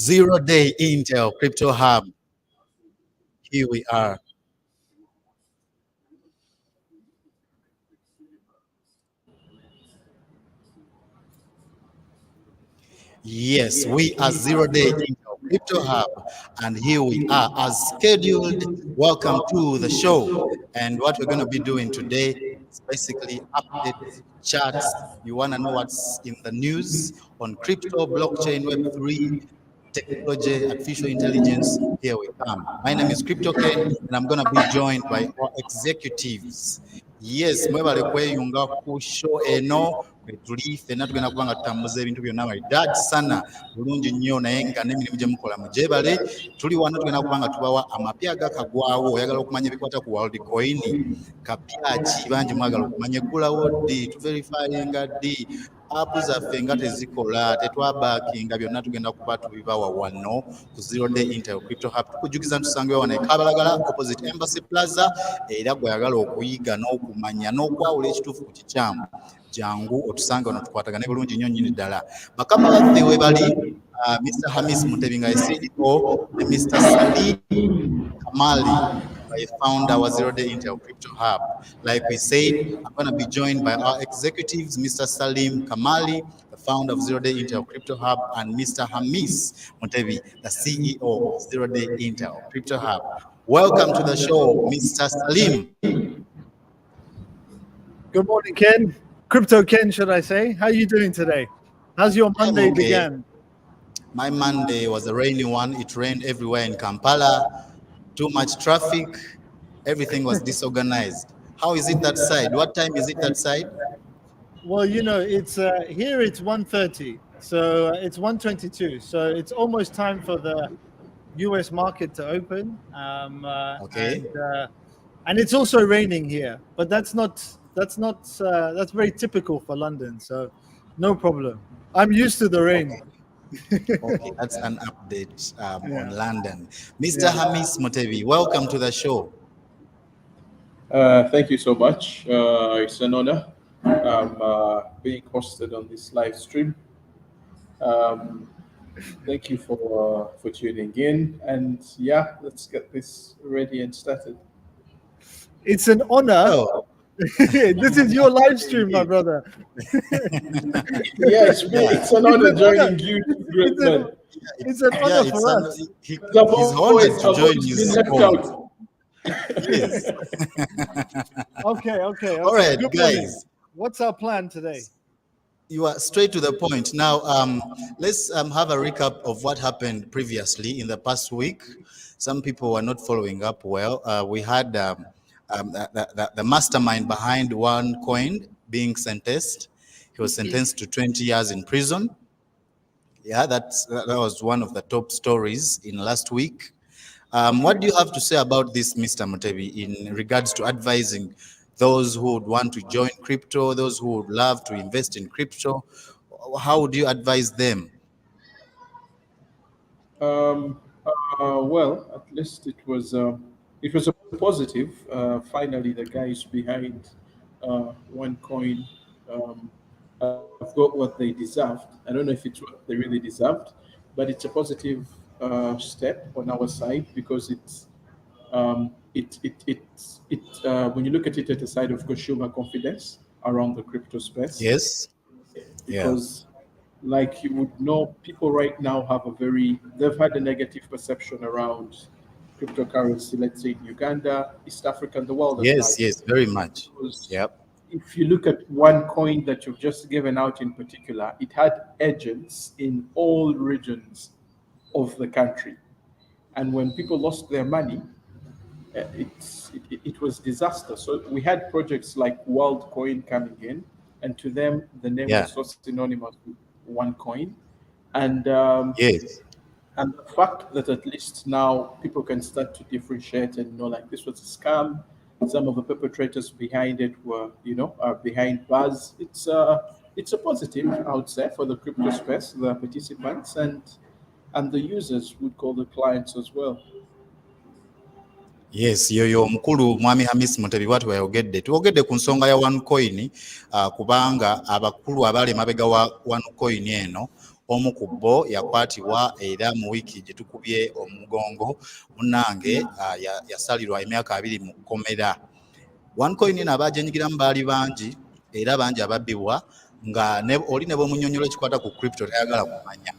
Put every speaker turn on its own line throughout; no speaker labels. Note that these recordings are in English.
Zeroday Intel Crypto Hub. Here we are. Yes, we are Zeroday Intel Crypto Hub, and here we are as scheduled. Welcome to the show. And what we're going to be doing today is basically updates, charts. You want to know what's in the news on crypto, blockchain, Web3, technology, artificial intelligence. Here we come. My name is Crypto Ken, and I'm going to be joined by our executives. Yes, mwebale kweyunga ku show eno tuli ffenna tugenda kuba nga tutambuza ebintu byonna maridadi sana bulungi nnyo naye nga n'emirimu gye mukola mugyebale. Tuli wano tugenda kuba nga tubawa amapya agakagwawo. Oyagala okumanya ebikwata ku Worldcoin, kapya ki bangi mwagala okumanya eggulawo ddi, tuverifyinga ddi, apu zaffe nga tezikola, tetwabakinga, byonna tugenda kuba tubibawa wano ku Zeroday Intel Crypto Hub. Tukujjukiza ntusangibwa wano e Kabalagala opposite Embassy Plaza, era gweyagala okuyiga n'okumanya n'okwawula ekituufu ku kikyamu, jangu otusange wano tukwatagane bulungi nnyo nnyini ddala. Bakama baffe we bali Mr. Hamis Mutebi nga ye CEO ne Mr. Salim Kamali, the founder of Zeroday Intel Crypto Hub. Like we said, I'm going to be joined by our executives, Mr. Salim Kamali, the founder of Zeroday Intel Crypto Hub, and Mr. Hamis Mutebi, the CEO of Zeroday Intel Crypto Hub. Welcome to the show, Mr. Salim.
Good morning, Ken. Crypto Ken, should I say? How are you doing today? How's your Monday began?
My Monday was a rainy one. It rained everywhere in Kampala. Too much traffic. Everything was disorganized. How is it that side? What time is it that side?
Well, you know, it's here it's 1:30. So it's 1:22. So it's almost time for the US market to open.
Okay.
And it's also raining here, but that's very typical for London. So no problem. I'm used to the rain.
Okay. Okay, that's an update on London. Mr. Hamis Mutebi, welcome to the show.
Thank you so much. It's an honor being hosted on this live stream. Thank you for tuning in, and yeah, let's get this ready and started.
It's an honor. Oh. This is your live stream, my brother.
Yeah, it's an honor joining you.
It's an honor for us.
He's honored to join you.
Yes. Okay.
All right,
good
guys.
Morning. What's our plan today?
You are straight to the point. Now, let's have a recap of what happened previously in the past week. Some people were not following up well. We had the mastermind behind Worldcoin being sentenced. He was sentenced to 20 years in prison. Yeah, that was one of the top stories in last week. What do you have to say about this, Mr. Mutebi, in regards to advising those who would want to join crypto, those who would love to invest in crypto? How would you advise them?
Well, at least it was a positive. Finally, the guys behind Worldcoin have got what they deserved. I don't know if it's what they really deserved, but it's a positive step on our side because it's when you look at it at the side of consumer confidence around the crypto space.
Yes.
Because like you would know, people right now they've had a negative perception around cryptocurrency, let's say in Uganda, East Africa, and the world.
Yes, very much. Yep.
If you look at one coin that you've just given out in particular, it had agents in all regions of the country. And when people lost their money, it was disaster. So we had projects like Worldcoin coming in, and to them, the name was so synonymous with Worldcoin. And
yes.
And the fact that at least now people can start to differentiate and know, like, this was a scam. Some of the perpetrators behind it were, are behind bars. It's a positive, I would say, for the crypto space, the participants and the users, would call the clients as well.
Yes, yoyo mukulu mwami Hamis Mutebi watu wayogedde. Tuogedde ku nsonga ya Worldcoin kubanga abakulu abali mabega wa Worldcoin eno omu ku bo yakwatibwa era mu wiiki gye tukubye omugongo munnange yasalirwa emyaka 2 mu kkomera. OneCoin abaajenyigiramu baali bangi era bangi ababbibwa nga oli ne bw'omunnyonnyola ekikwata ku crypto tayagala kumanya.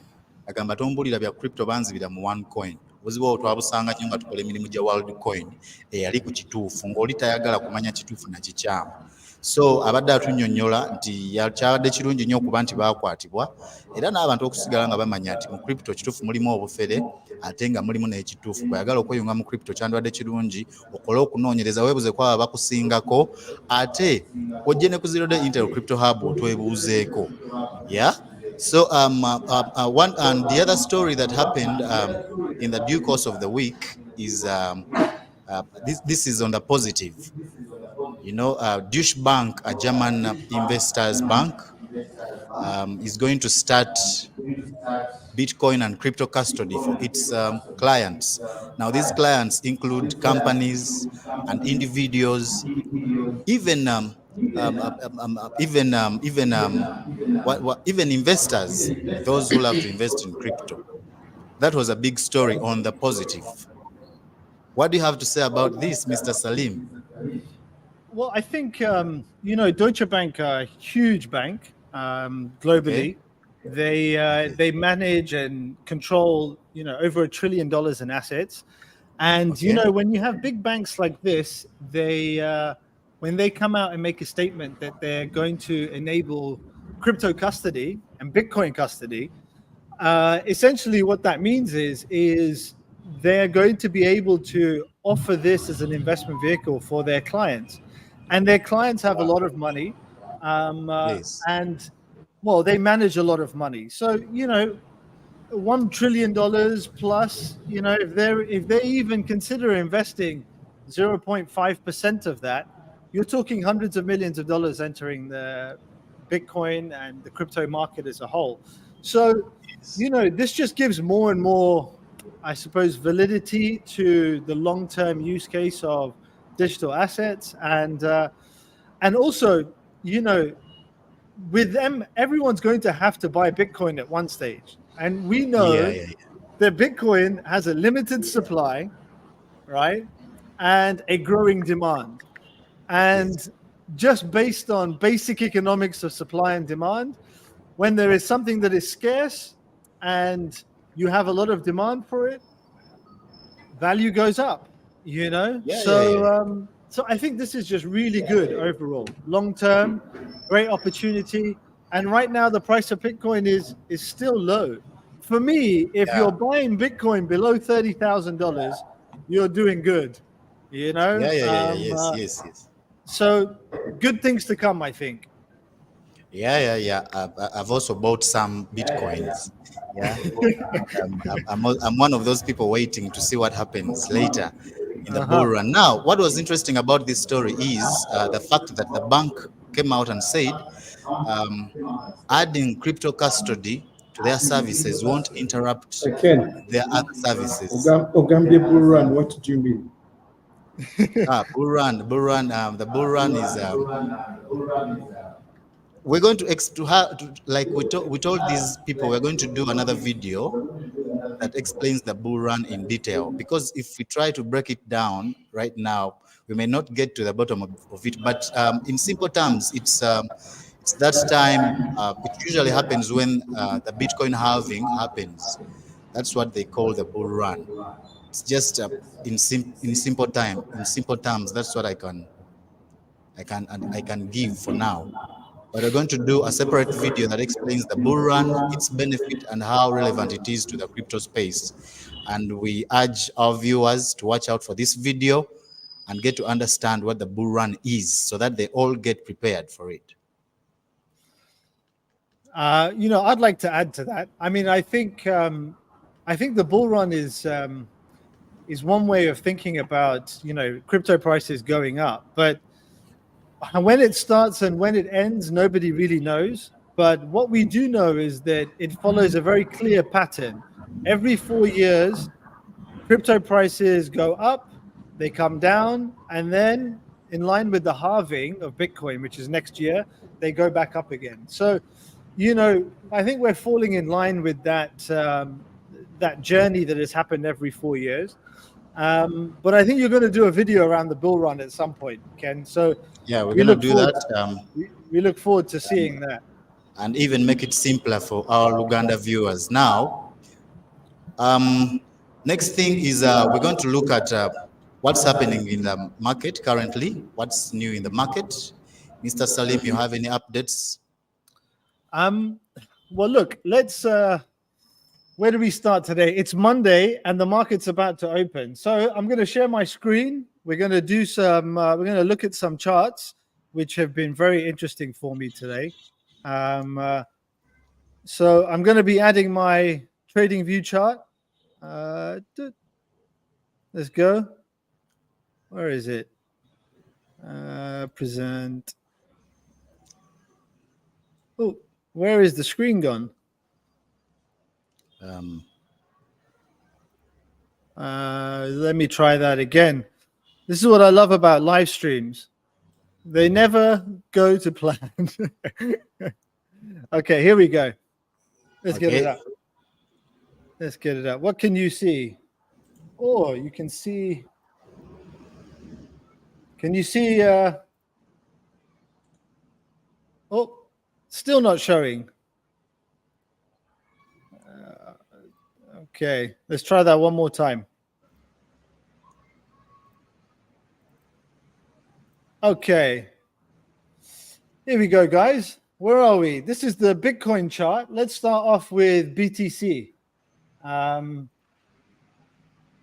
Agamba tombulira bya crypto banzibira mu OneCoin. Obuzibu obwo twabusanga nnyo nga tukola emirimu gya Worldcoin eyali ku kituufu ng'oli tayagala kumanya kituufu na kikyamu. So abadde atunnyonnyola nti kyabadde kirungi nnyo okuba nti baakwatibwa era n'abantu okusigala nga bamanya nti mu crypto kituufu mulimu obufere ate nga mulimu n'ekituufu. Bw'ayagala okweyunga mu crypto kyandibadde kirungi okole okunoonyereza weebuze ku abo abakusingako ate ojje ne ku Zeroday Intel Crypto Hub otwebuuzeeko. Yeah. So one and the other story that happened in the due course of the week is this is on the positive. You know, Deutsche Bank, a German investors bank, is going to start Bitcoin and crypto custody for its clients. Now, these clients include companies and individuals, even investors, those who love to invest in crypto. That was a big story on the positive. What do you have to say about this, Mr. Salim?
Well, I think, Deutsche Bank, a huge bank globally. Okay. They manage and control, over $1 trillion in assets. And, okay. When you have big banks like this, when they come out and make a statement that they're going to enable crypto custody and Bitcoin custody, essentially what that means is they're going to be able to offer this as an investment vehicle for their clients. And their clients have a lot of money, and well, they manage a lot of money. So, $1 trillion plus, if they even consider investing 0.5% of that, you're talking hundreds of millions of dollars entering the Bitcoin and the crypto market as a whole. So, this just gives more and more, I suppose, validity to the long-term use case of digital assets, and also, with them, everyone's going to have to buy Bitcoin at one stage, and we know that Bitcoin has a limited supply, right, and a growing demand, and just based on basic economics of supply and demand, when there is something that is scarce and you have a lot of demand for it, value goes up. So I think this is just really good overall, long term, great opportunity. And right now the price of Bitcoin is still low. For me, if you're buying Bitcoin below $30,000, you're doing good.
Yes.
So good things to come, I think.
I've also bought some Bitcoins. I'm one of those people waiting to see what happens later in the bull run. Now, what was interesting about this story is the fact that the bank came out and said adding crypto custody to their services won't interrupt their other services.
Ogambia bull run, what do you mean?
Bull run. The bull run is. We're going we told these people we're going to do another video that explains the bull run in detail, because if we try to break it down right now, we may not get to the bottom of it. But in simple terms, it's that time. It usually happens when the Bitcoin halving happens. That's what they call the bull run. It's just in simple terms. That's what I can give for now. But we're going to do a separate video that explains the bull run, its benefit, and how relevant it is to the crypto space. And we urge our viewers to watch out for this video and get to understand what the bull run is, so that they all get prepared for it.
I'd like to add to that. I mean, I think the bull run is one way of thinking about crypto prices going up, but when it starts and when it ends, nobody really knows. But what we do know is that it follows a very clear pattern. Every 4 years, crypto prices go up, they come down, and then in line with the halving of Bitcoin, which is next year, they go back up again. So I think we're falling in line with that journey that has happened every 4 years. But I think you're going to do a video around the bull run at some point, Ken. So
Yeah, we're
we
gonna
look
do
forward.
that.
We look forward to seeing that.
And even make it simpler for our Uganda viewers. Now, next thing is we're going to look at what's happening in the market currently, what's new in the market. Mr. Salim, you have any updates?
Well, look, let's. Where do we start today? It's Monday, and the market's about to open. So I'm going to share my screen. We're going to do some. We're going to look at some charts, which have been very interesting for me today. So I'm going to be adding my trading view chart. Let's go. Where is it? Present. Oh, where is the screen gone? Let me try that again. This is what I love about live streams. They never go to plan. Okay, here we go. Let's get it up. Let's get it up. What can you see? Oh, you can see. Can you see? Oh, still not showing. Okay, let's try that one more time. Okay. Here we go, guys. Where are we? This is the Bitcoin chart. Let's start off with BTC.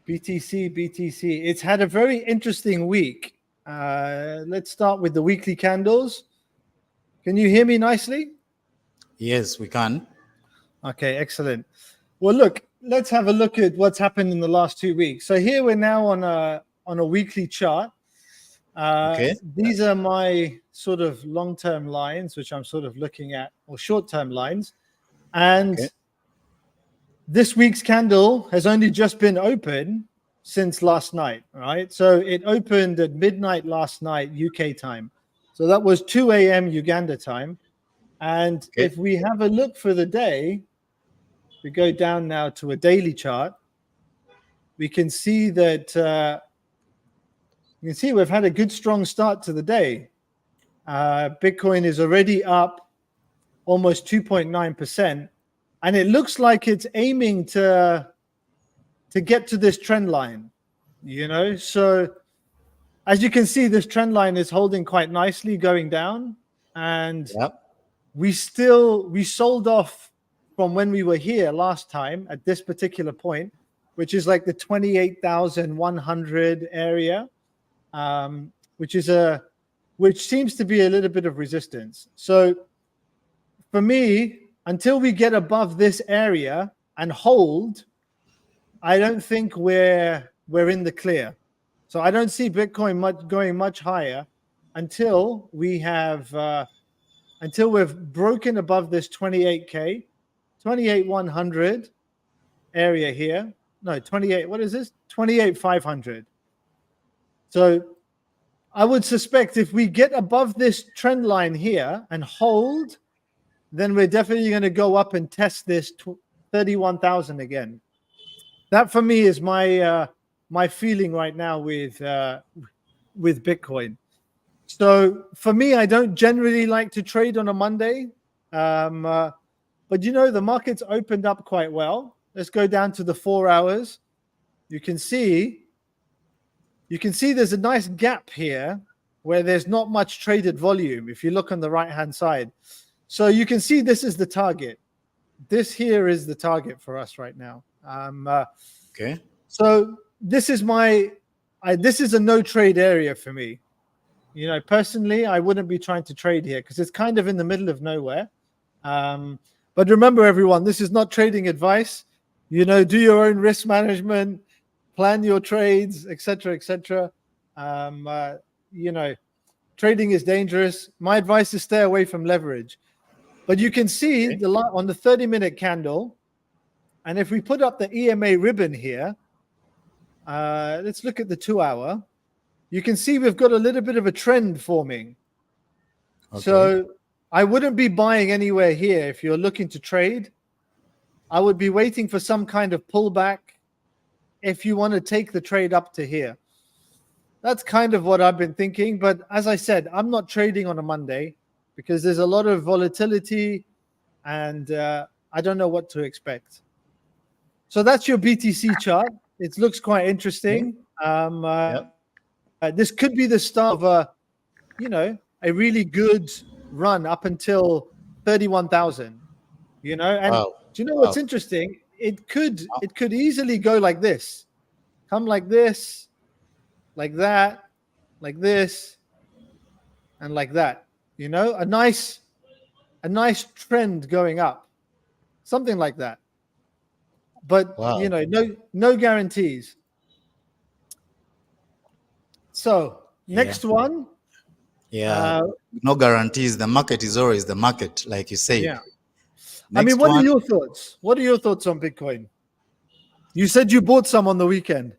BTC. It's had a very interesting week. Let's start with the weekly candles. Can you hear me nicely?
Yes, we can.
Okay, excellent. Well, look, let's have a look at what's happened in the last 2 weeks. So here we're now on a weekly chart. These are my sort of long-term lines, which I'm sort of looking at, or short-term lines. And this week's candle has only just been open since last night, right? So it opened at midnight last night, UK time. So that was 2 a.m. Uganda time. And if we have a look for the day, we go down now to a daily chart, we can see that we've had a good strong start to the day. Bitcoin is already up almost 2.9%, and it looks like it's aiming to get to this trend line, So as you can see, this trend line is holding quite nicely going down, and we sold off from when we were here last time at this particular point, which is like the 28,100 area, which seems to be a little bit of resistance. So for me, until we get above this area and hold, I don't think we're in the clear. So I don't see Bitcoin going much higher until we've broken above this 28K. 28,100 area here. No, 28. What is this? 28,500. So I would suspect if we get above this trend line here and hold, then we're definitely going to go up and test this 31,000 again. That for me is my feeling right now with Bitcoin. So for me, I don't generally like to trade on a Monday. But the market's opened up quite well. Let's go down to the 4 hours. You can see there's a nice gap here where there's not much traded volume if you look on the right-hand side. So you can see this is the target. This here is the target for us right now. So this is this is a no trade area for me. Personally, I wouldn't be trying to trade here because it's kind of in the middle of nowhere. But remember, everyone, this is not trading advice. Do your own risk management, plan your trades, etc., etc. Trading is dangerous. My advice is stay away from leverage. But you can see on the 30-minute candle, and if we put up the EMA ribbon here, let's look at the 2 hour. You can see we've got a little bit of a trend forming. So I wouldn't be buying anywhere here if you're looking to trade. I would be waiting for some kind of pullback if you want to take the trade up to here. That's kind of what I've been thinking. But as I said, I'm not trading on a Monday because there's a lot of volatility and I don't know what to expect. So that's your BTC chart. It looks quite interesting. This could be the start of a really good run up until 31,000. And
Wow.
do you know what's interesting? It could easily go like this, come like this, like that, like this, and like that. A nice trend going up, something like that. But no guarantees. So next one.
No guarantees. The market is always the market, like you say.
Yeah. What are your thoughts? What are your thoughts on Bitcoin? You said you bought some on the weekend.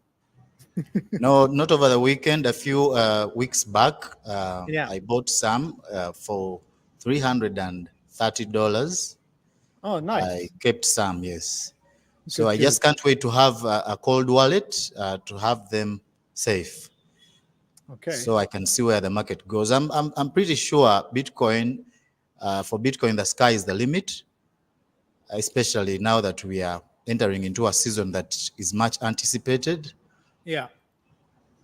No, not over the weekend. A few weeks back, I bought some for $330.
Oh, nice.
I kept some, yes. So I just can't wait to have a cold wallet to have them safe.
Okay.
So I can see where the market goes. I'm pretty sure Bitcoin, for Bitcoin, the sky is the limit, especially now that we are entering into a season that is much anticipated.
Yeah.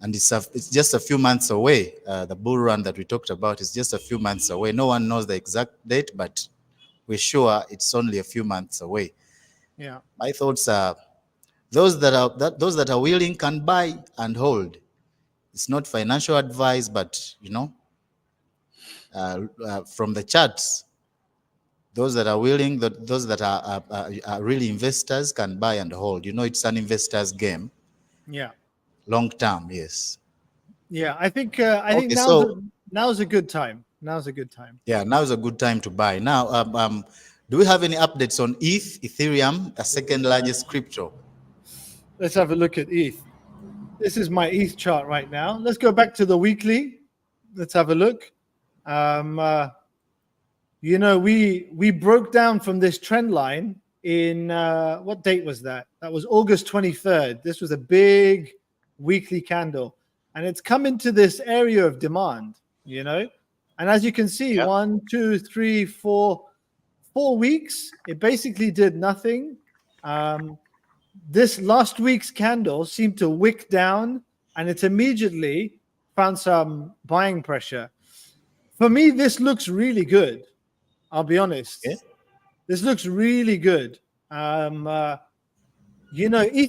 And it's just a few months away. The bull run that we talked about is just a few months away. No one knows the exact date, but we're sure it's only a few months away.
Yeah.
My thoughts are those that are willing can buy and hold. It's not financial advice, but from the charts, those that are willing, those that are really investors can buy and hold. It's an investor's game.
Yeah.
Long term, yes.
Yeah, I think now's a good time. Now's a good time.
Yeah, now's a good time to buy. Now, do we have any updates on Ethereum, the second largest crypto?
Let's have a look at ETH. This is my ETH chart right now. Let's go back to the weekly. Let's have a look. We broke down from this trend line in what date was that? That was August 23rd. This was a big weekly candle, and it's come into this area of demand. And as you can see, 1, 2, 3, 4 weeks, it basically did nothing. This last week's candle seemed to wick down, and it's immediately found some buying pressure. For me, this looks really good. I'll be honest.
Okay.
This looks really good. ETH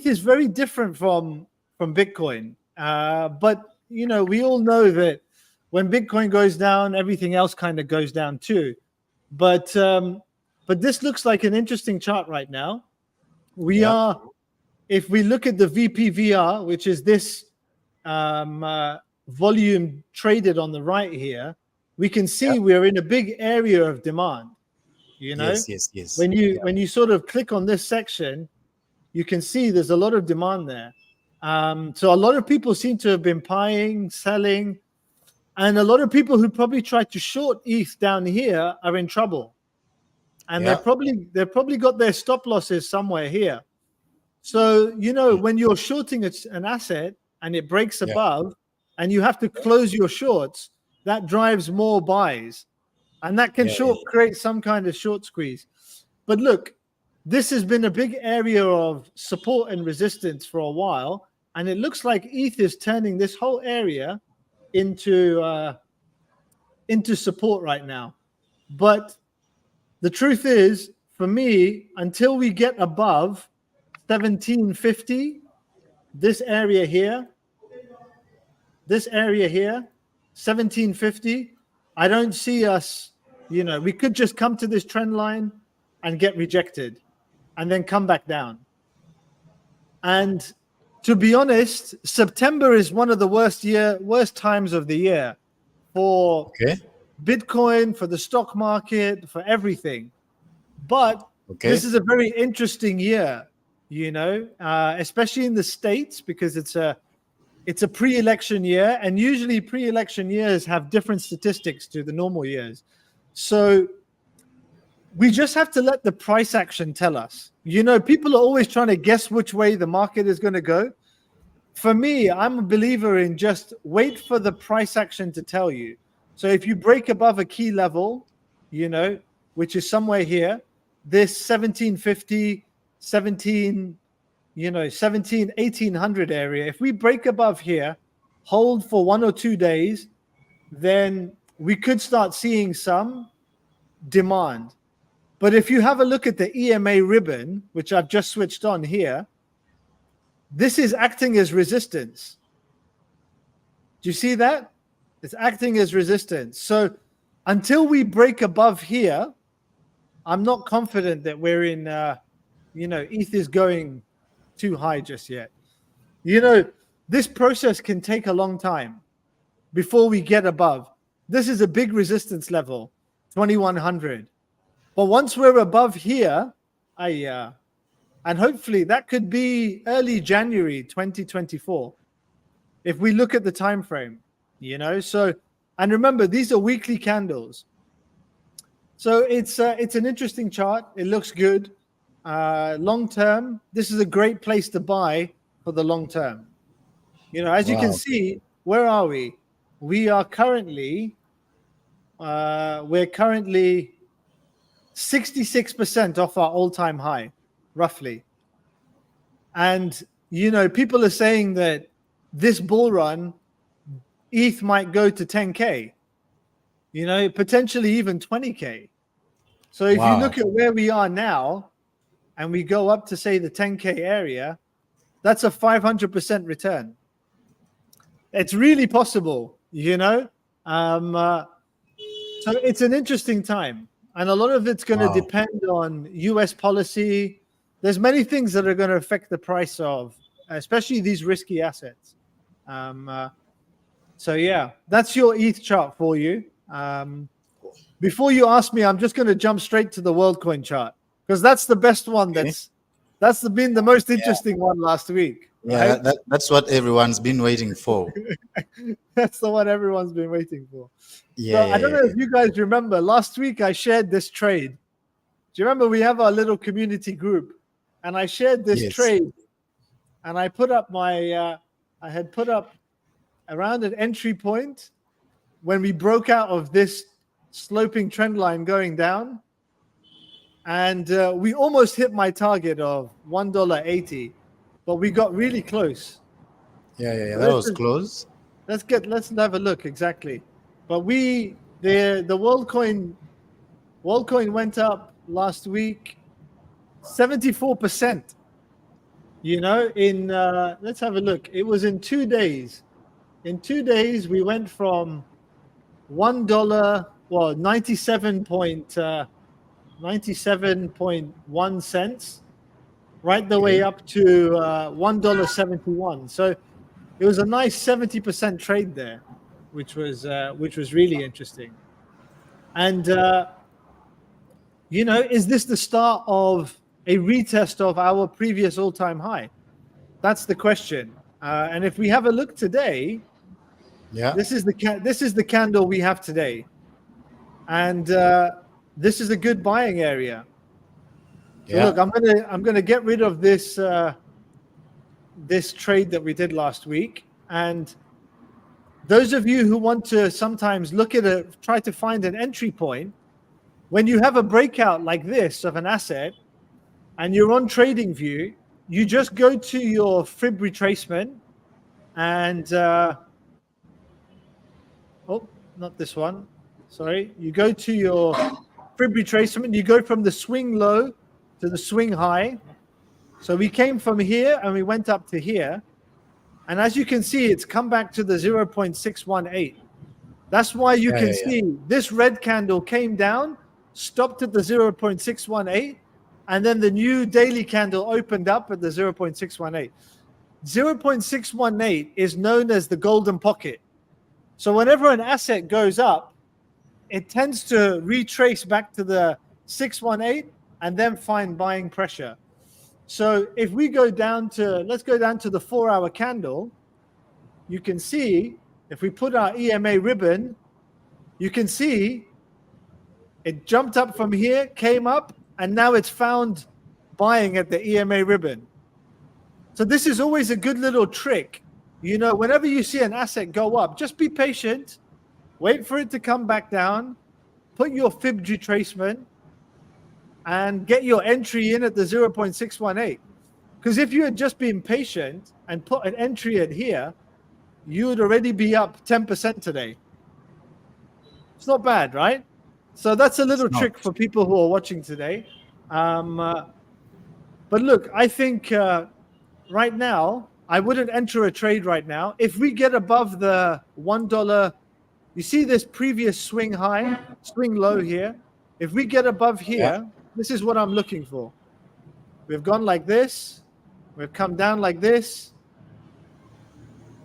is very different from Bitcoin. But we all know that when Bitcoin goes down, everything else kind of goes down too. But this looks like an interesting chart right now. If we look at the VPVR, which is this volume traded on the right here, we can see we're in a big area of demand.
Yes.
When you sort of click on this section, you can see there's a lot of demand there. So a lot of people seem to have been buying, selling, and a lot of people who probably tried to short ETH down here are in trouble. And they've probably got their stop losses somewhere here. So, when you're shorting an asset and it breaks above and you have to close your shorts, that drives more buys. And that can create some kind of short squeeze. But look, this has been a big area of support and resistance for a while. And it looks like ETH is turning this whole area into support right now. But the truth is, for me, until we get above 1750, this area here, 1750, I don't see us, we could just come to this trend line and get rejected and then come back down. And to be honest, September is one of the worst times of the year for Bitcoin, for the stock market, for everything. But this is a very interesting year, especially in the States, because it's a pre-election year, and usually pre-election years have different statistics to the normal years. So we just have to let the price action tell us. You know, people are always trying to guess which way the market is going to go. For me, I'm a believer in just wait for the price action to tell you. So if you break above a key level, you know, which is somewhere here, this 1750, 17, 1800 area, if we break above here, hold for 1 or 2 days, then we could start seeing some demand. But if you have a look at the EMA ribbon, which I've just switched on here, this is acting as resistance. Do you see that? It's acting as resistance. So until we break above here, I'm not confident that we're in, ETH is going too high just yet. You know, this process can take a long time before we get above. This is a big resistance level, 2100. But once we're above here, and hopefully that could be early January 2024, if we look at the time frame, you know. So, and remember, these are weekly candles. So it's an interesting chart. It looks good. Long term, this is a great place to buy for the long term. You know, as you can see, where are we? We are currently, we're currently 66% off our all-time high, roughly. And, you know, people are saying that this bull run, ETH might go to 10K, you know, potentially even 20K. So if you look at where we are now and we go up to, say, the 10K area, that's a 500% return. It's really possible, you know. So it's an interesting time. And a lot of it's going to depend on US policy. There's many things that are going to affect the price of, especially these risky assets. So yeah, that's your ETH chart for you. Before you ask me, I'm just going to jump straight to the Worldcoin chart because that's the best one.
Okay.
That's been the most interesting one last week.
Yeah,
Right?
that's what everyone's been waiting for.
That's the one everyone's been waiting for.
Yeah,
So I don't know if you guys remember, last week I shared this trade. Do you remember we have our little community group? And I shared this trade. And I put up I had put up around an entry point when we broke out of this sloping trend line going down. And we almost hit my target of $1.80, but we got really close.
Yeah, that was close.
Let's have a look exactly. But the Worldcoin went up last week 74%. You know, let's have a look. It was in 2 days. In 2 days, we went from $1, 97.1 cents, right the way up to $1.71. So it was a nice 70% trade there, which was really interesting. And you know, is this the start of a retest of our previous all-time high? That's the question. And if we have a look today, this is the candle we have today, and this is a good buying area. So look, I'm gonna get rid of this this trade that we did last week, and those of you who want to sometimes look at try to find an entry point, when you have a breakout like this of an asset and you're on TradingView, you just go to your fib retracement and not this one, sorry, you go to your fib retracement, you go from the swing low to the swing high. So we came from here and we went up to here, and as you can see, it's come back to the 0.618. That's why you can see this red candle came down, stopped at the 0.618, and then the new daily candle opened up at the 0.618. 0.618 is known as the golden pocket. So whenever an asset goes up, it tends to retrace back to the 618 and then find buying pressure. So if we go down to, let's go down to the 4-hour candle, you can see, if we put our EMA ribbon, you can see It jumped up from here, came up, and now it's found buying at the EMA ribbon. So this is always a good little trick. You know, whenever you see an asset go up, just be patient, wait for it to come back down, put your fib retracement, and get your entry in at the 0.618. Because if you had just been patient and put an entry at here, you would already be up 10% today. It's not bad, right? So that's a little trick for people who are watching today. But look, I think right now, I wouldn't enter a trade right now. If we get above the $1, you see this previous swing high, swing low here. If we get above here, this is what I'm looking for. We've gone like this. We've come down like this.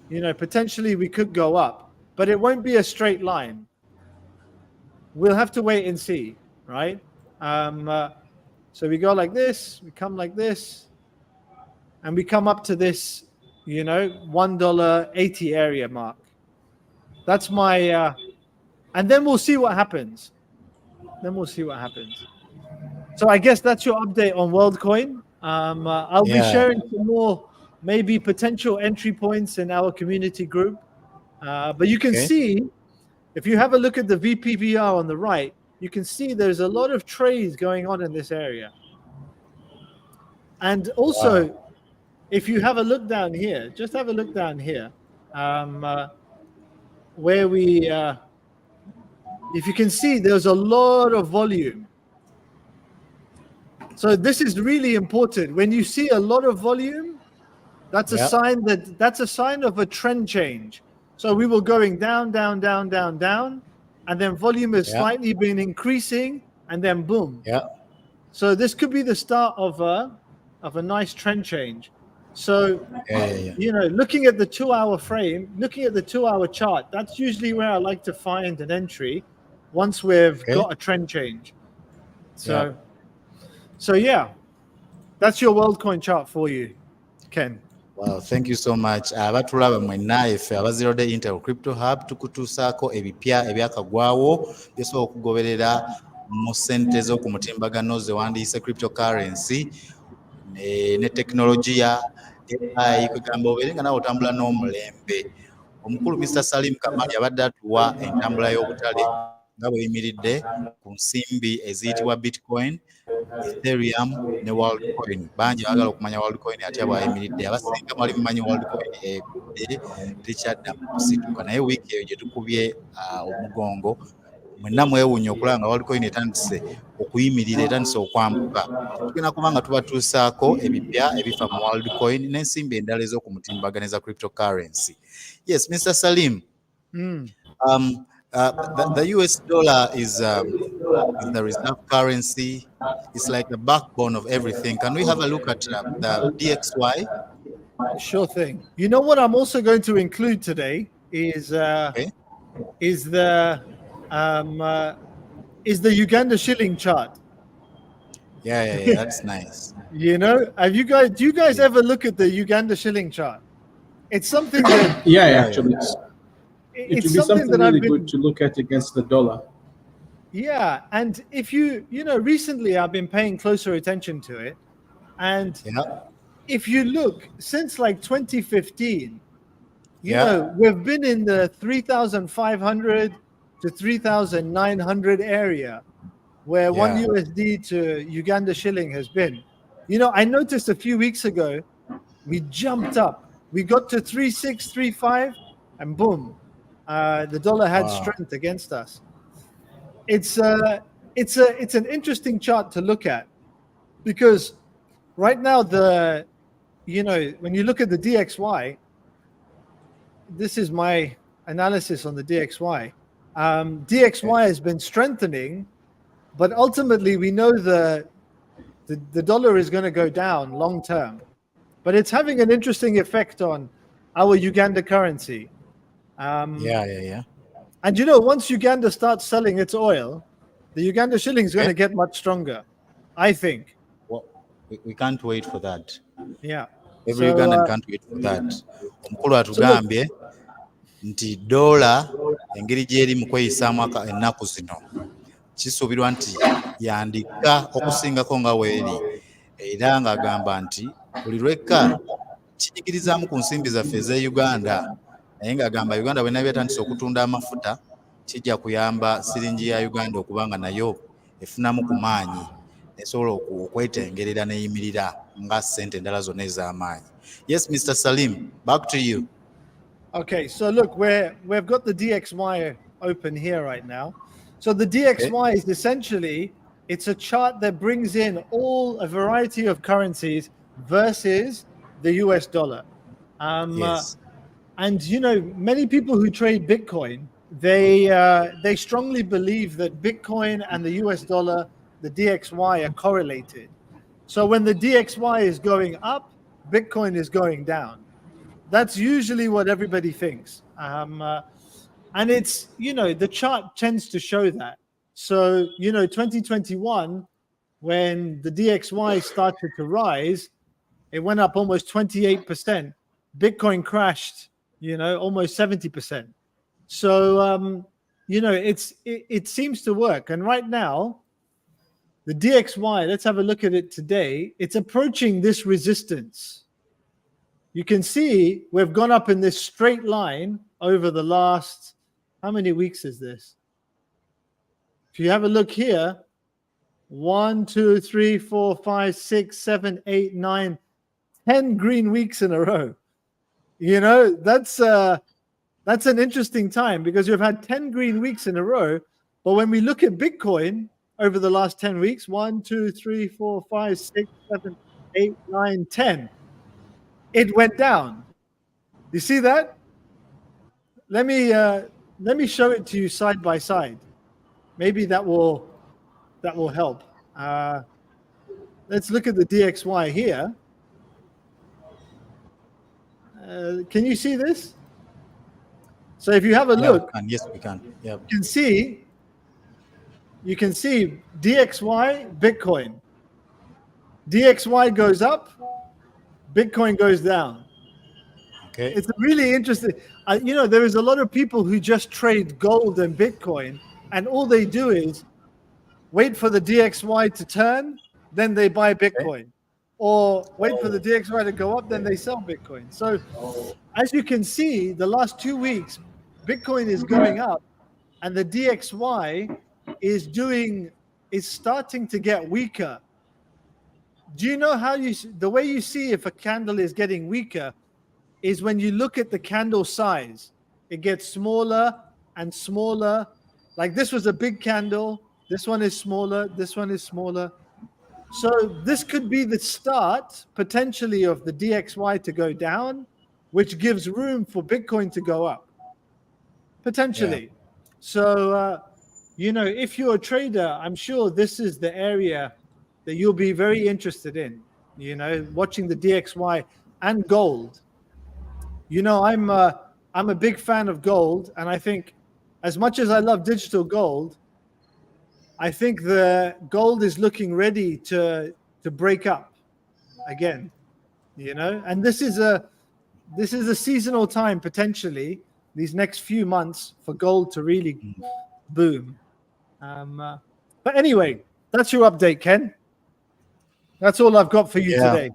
You know, potentially we could go up, but it won't be a straight line. We'll have to wait and see, right? So we go like this, we come like this, and we come up to this, you know, $1.80 area mark. That's my, and then we'll see what happens. So I guess that's your update on Worldcoin. I'll be sharing some more, maybe potential entry points in our community group. But you can see, if you have a look at the VPVR on the right, you can see there's a lot of trades going on in this area. And also, if you have a look down here, just have a look down here, where we, if you can see, there's a lot of volume. So this is really important. When you see a lot of volume, that's a sign of a trend change. So we were going down, down, down, down, down, and then volume has slightly been increasing, and then boom. So this could be the start of a nice trend change. So you know, looking at the 2-hour frame, looking at the 2-hour chart, that's usually where I like to find an entry once we've got a trend change. So yeah, that's your Worldcoin chart for you, Ken.
Wow, thank you so much. Abatulaba mwena efe aba Zeroday Intel Crypto Hub tukutusaako ebipya ebyakagwawo byesobola okugoberera mu ssente z'oku mutimbagano ze wandiise cryptocurrency ne teknologiya AI kugamba obeere nga nawe otambula n'omulembe. Omukulu Mr. Salim Kamali abadde atuwa entambula y'obutale nga bweyimiridde ku nsimbi eziyitibwa Bitcoin, Ethereum ne Worldcoin. Bangi bagala okumanya Worldcoin atya bwayimiridde. Abasinga mwali mumanyi Worldcoin ebudde tekyadda kusituka, naye wiiki eyo gye tukubye omugongo mwenna mwewuunya okulaba nga Worldcoin etandise okuyimirira, etandise okwambuka. Tugenda kuba nga tubatuusaako ebipya ebifa mu Worldcoin n'ensimbi endala ez'oku mutimbagano za cryptocurrency. Yes, Mr. Salim. The US dollar is the reserve currency. It's like the backbone of everything. Can we have a look at the DXY?
Sure thing. You know what I'm also going to include today is the Uganda shilling chart.
Yeah, that's nice.
You know, do you guys ever look at the Uganda shilling chart? It's something that
actually. It would be something really good to look at against the dollar.
Yeah, and if you know, recently I've been paying closer attention to it, and if you look since like 2015, you know, we've been in the 3,500 to 3,900 area, where one USD to Uganda shilling has been. You know, I noticed a few weeks ago, we jumped up, we got to 3,635, and boom. The dollar had strength against us. It's an interesting chart to look at, because right now when you look at the DXY, this is my analysis on the DXY. DXY has been strengthening, but ultimately we know the dollar is going to go down long term, but it's having an interesting effect on our Uganda currency. And you know, once Uganda starts selling its oil, the Uganda shilling is going to get much stronger, I think.
Well, we can't wait for that.
Yeah.
Every Ugandan can't wait for that. Omukulu atugambye nti dola engeri gyeri mu kweyisaamu ennaku zino kisuubirwa nti yandika okusingako nga weeri, era ng'agamba nti buli lwekka kinyigirizaamu ku nsimbi zaffe ez'e Uganda, naye ng'agamba Uganda bwe nayo etandise okutunda amafuta kijja kuyamba siringi ya Uganda okuba nga nayo efunamu ku maanyi nesobola okwetengerera neeyimirira nga ssente endala zonna ez'amaanyi. Yes, Mr. Salim, back to you.
Okay, so look, we've got the DXY open here right now. So the DXY is essentially, it's a chart that brings in a variety of currencies versus the US dollar.
Yes.
And you know, many people who trade Bitcoin, they strongly believe that Bitcoin and the US dollar, the DXY, are correlated. So when the DXY is going up, Bitcoin is going down. That's usually what everybody thinks. And it's, you know, the chart tends to show that. So, you know, 2021, when the DXY started to rise, it went up almost 28%. Bitcoin crashed, you know, almost 70%. So, you know, it seems to work. And right now, the DXY, let's have a look at it today. It's approaching this resistance. You can see we've gone up in this straight line over the last, how many weeks is this? If you have a look here, 1, 2, 3, 4, 5, 6, 7, 8, 9, 10 green weeks in a row. You know, that's an interesting time because you've had 10 green weeks in a row. But when we look at Bitcoin over the last 10 weeks, 1, 2, 3, 4, 5, 6, 7, 8, 9, 10, it went down. You see that? Let me show it to you side by side. Maybe that will help. Let's look at the DXY here. Can you see this? So if you have a look,
yes, we can. Yeah.
You can see DXY, Bitcoin. DXY goes up, Bitcoin goes down.
Okay.
It's really interesting. You know, there is a lot of people who just trade gold and Bitcoin, and all they do is wait for the DXY to turn, then they buy Bitcoin. Or wait for the DXY to go up, then they sell Bitcoin. So as you can see, the last 2 weeks, Bitcoin is going up and the DXY is starting to get weaker. Do you know how the way you see if a candle is getting weaker is when you look at the candle size, it gets smaller and smaller. Like this was a big candle. This one is smaller. This one is smaller. So this could be the start potentially of the DXY to go down, which gives room for Bitcoin to go up potentially. Yeah. So, you know, if you're a trader, I'm sure this is the area that you'll be very interested in, you know, watching the DXY and gold. You know, I'm a big fan of gold. And I think as much as I love digital gold, I think the gold is looking ready to break up again, you know, and this is a seasonal time potentially these next few months for gold to really boom. But anyway, that's your update, Ken. That's all I've got for you today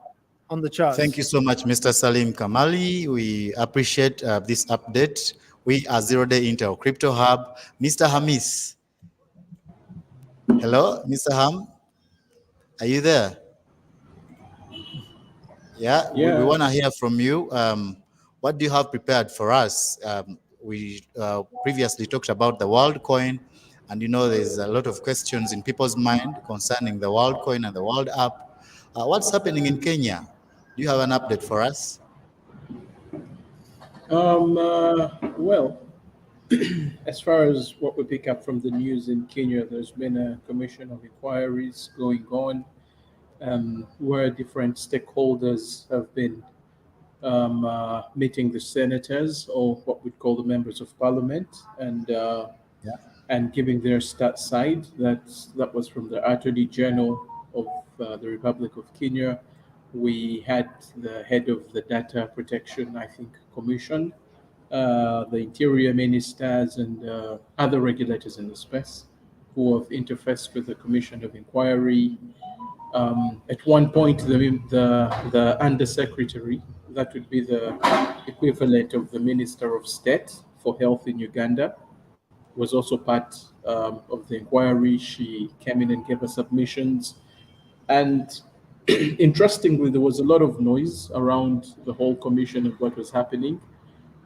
on the charts.
Thank you so much, Mr. Salim Kamali. We appreciate this update. We are Zeroday Intel Crypto Hub. Mr. Hamis. Hello, Mr. Ham. Are you there? Yeah. We want to hear from you. What do you have prepared for us? We previously talked about the Worldcoin, and you know there's a lot of questions in people's mind concerning the Worldcoin and the World app. What's happening in Kenya? Do you have an update for us?
Well, as far as what we pick up from the news in Kenya, there's been a commission of inquiries going on where different stakeholders have been meeting the senators, or what we'd call the members of parliament, and giving their side. That was from the Attorney General of the Republic of Kenya. We had the head of the Data Protection, I think, Commission, the Interior Ministers, and other regulators in the space. who have interfaced with the Commission of Inquiry. At one point, the undersecretary, that would be the equivalent of the Minister of State for Health in Uganda, was also part of the inquiry. She came in and gave her submissions. And interestingly, there was a lot of noise around the whole commission of what was happening.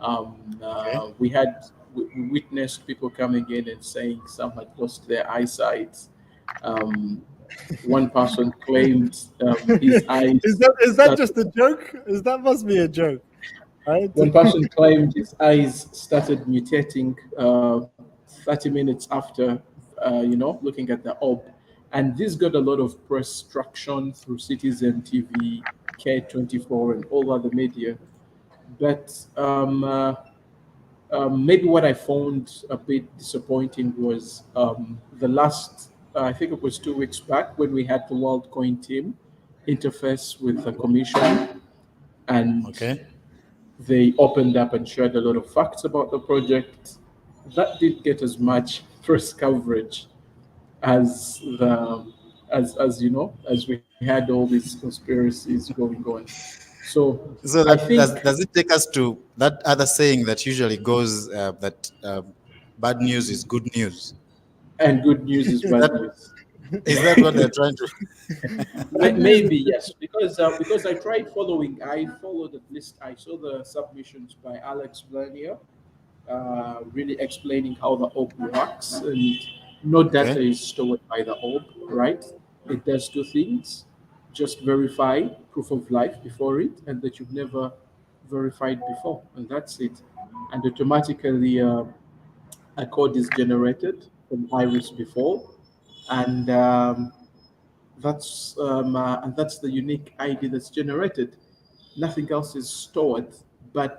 Okay.
We witnessed people coming in and saying some had lost their eyesight. Um, One person claimed his eyes
is that
started.
just a joke? That must be a joke, right?
One person claimed his eyes started mutating 30 minutes after, looking at the orb, and this got a lot of press traction through Citizen TV, K24, and all other media. But maybe what I found a bit disappointing was the last, I think it was 2 weeks back, when we had the Worldcoin team interface with the commission, and
Okay.
they opened up and shared a lot of facts about the project. That did get as much press coverage as the as we had all these conspiracies going on. So
So
I
that
think,
does it take us to that other saying that usually goes that bad news is good news?
and good news is
Is
bad
that
news.
is that what they're trying to?
Good news.
Maybe yes, because I tried following. I followed, at least I saw the submissions by Alex Bernier, really explaining how the orb works, and no data
Okay.
is stored by the orb, right? It does two things: just verify proof of life before it, and that you've never verified before, and that's it. And automatically, a code is generated from Iris before, and that's the unique ID that's generated. Nothing else is stored, but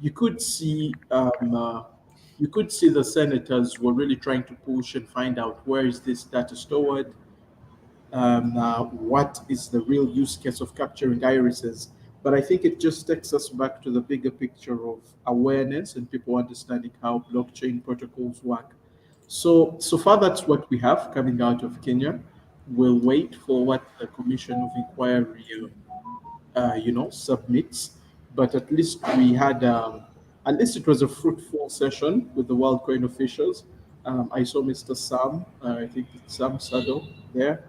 you could see the senators were really trying to push and find out where is this data stored, what is the real use case of capturing irises. But I think it just takes us back to the bigger picture of awareness and people understanding how blockchain protocols work. So far, that's what we have coming out of Kenya. We'll wait for what the Commission of Inquiry, submits. But at least it was a fruitful session with the WorldCoin officials. I saw Mr. Sam, I think it's Sam Sado there,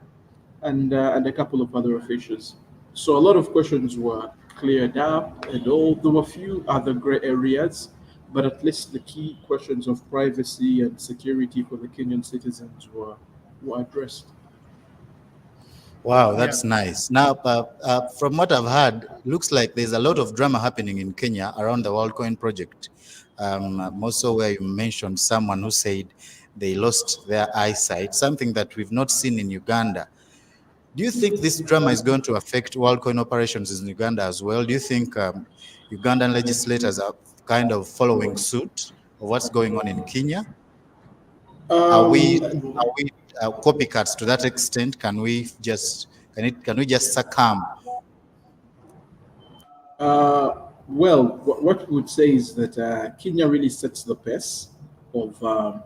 and a couple of other officials. So a lot of questions were cleared up, and all there were a few other gray areas, but at least the key questions of privacy and security for the Kenyan citizens were addressed.
Wow,
Yeah.
that's nice. Now, from what I've heard, looks like there's a lot of drama happening in Kenya around the WorldCoin project. Also, where you mentioned someone who said they lost their eyesight, something that we've not seen in Uganda. Do you think this drama is going to affect WorldCoin operations in Uganda as well? Do you think Ugandan legislators are kind of following suit of what's going on in Kenya? Are we
Um,
are we copycats to that extent? Can we just succumb?
well, what we would say is that Kenya really sets the pace of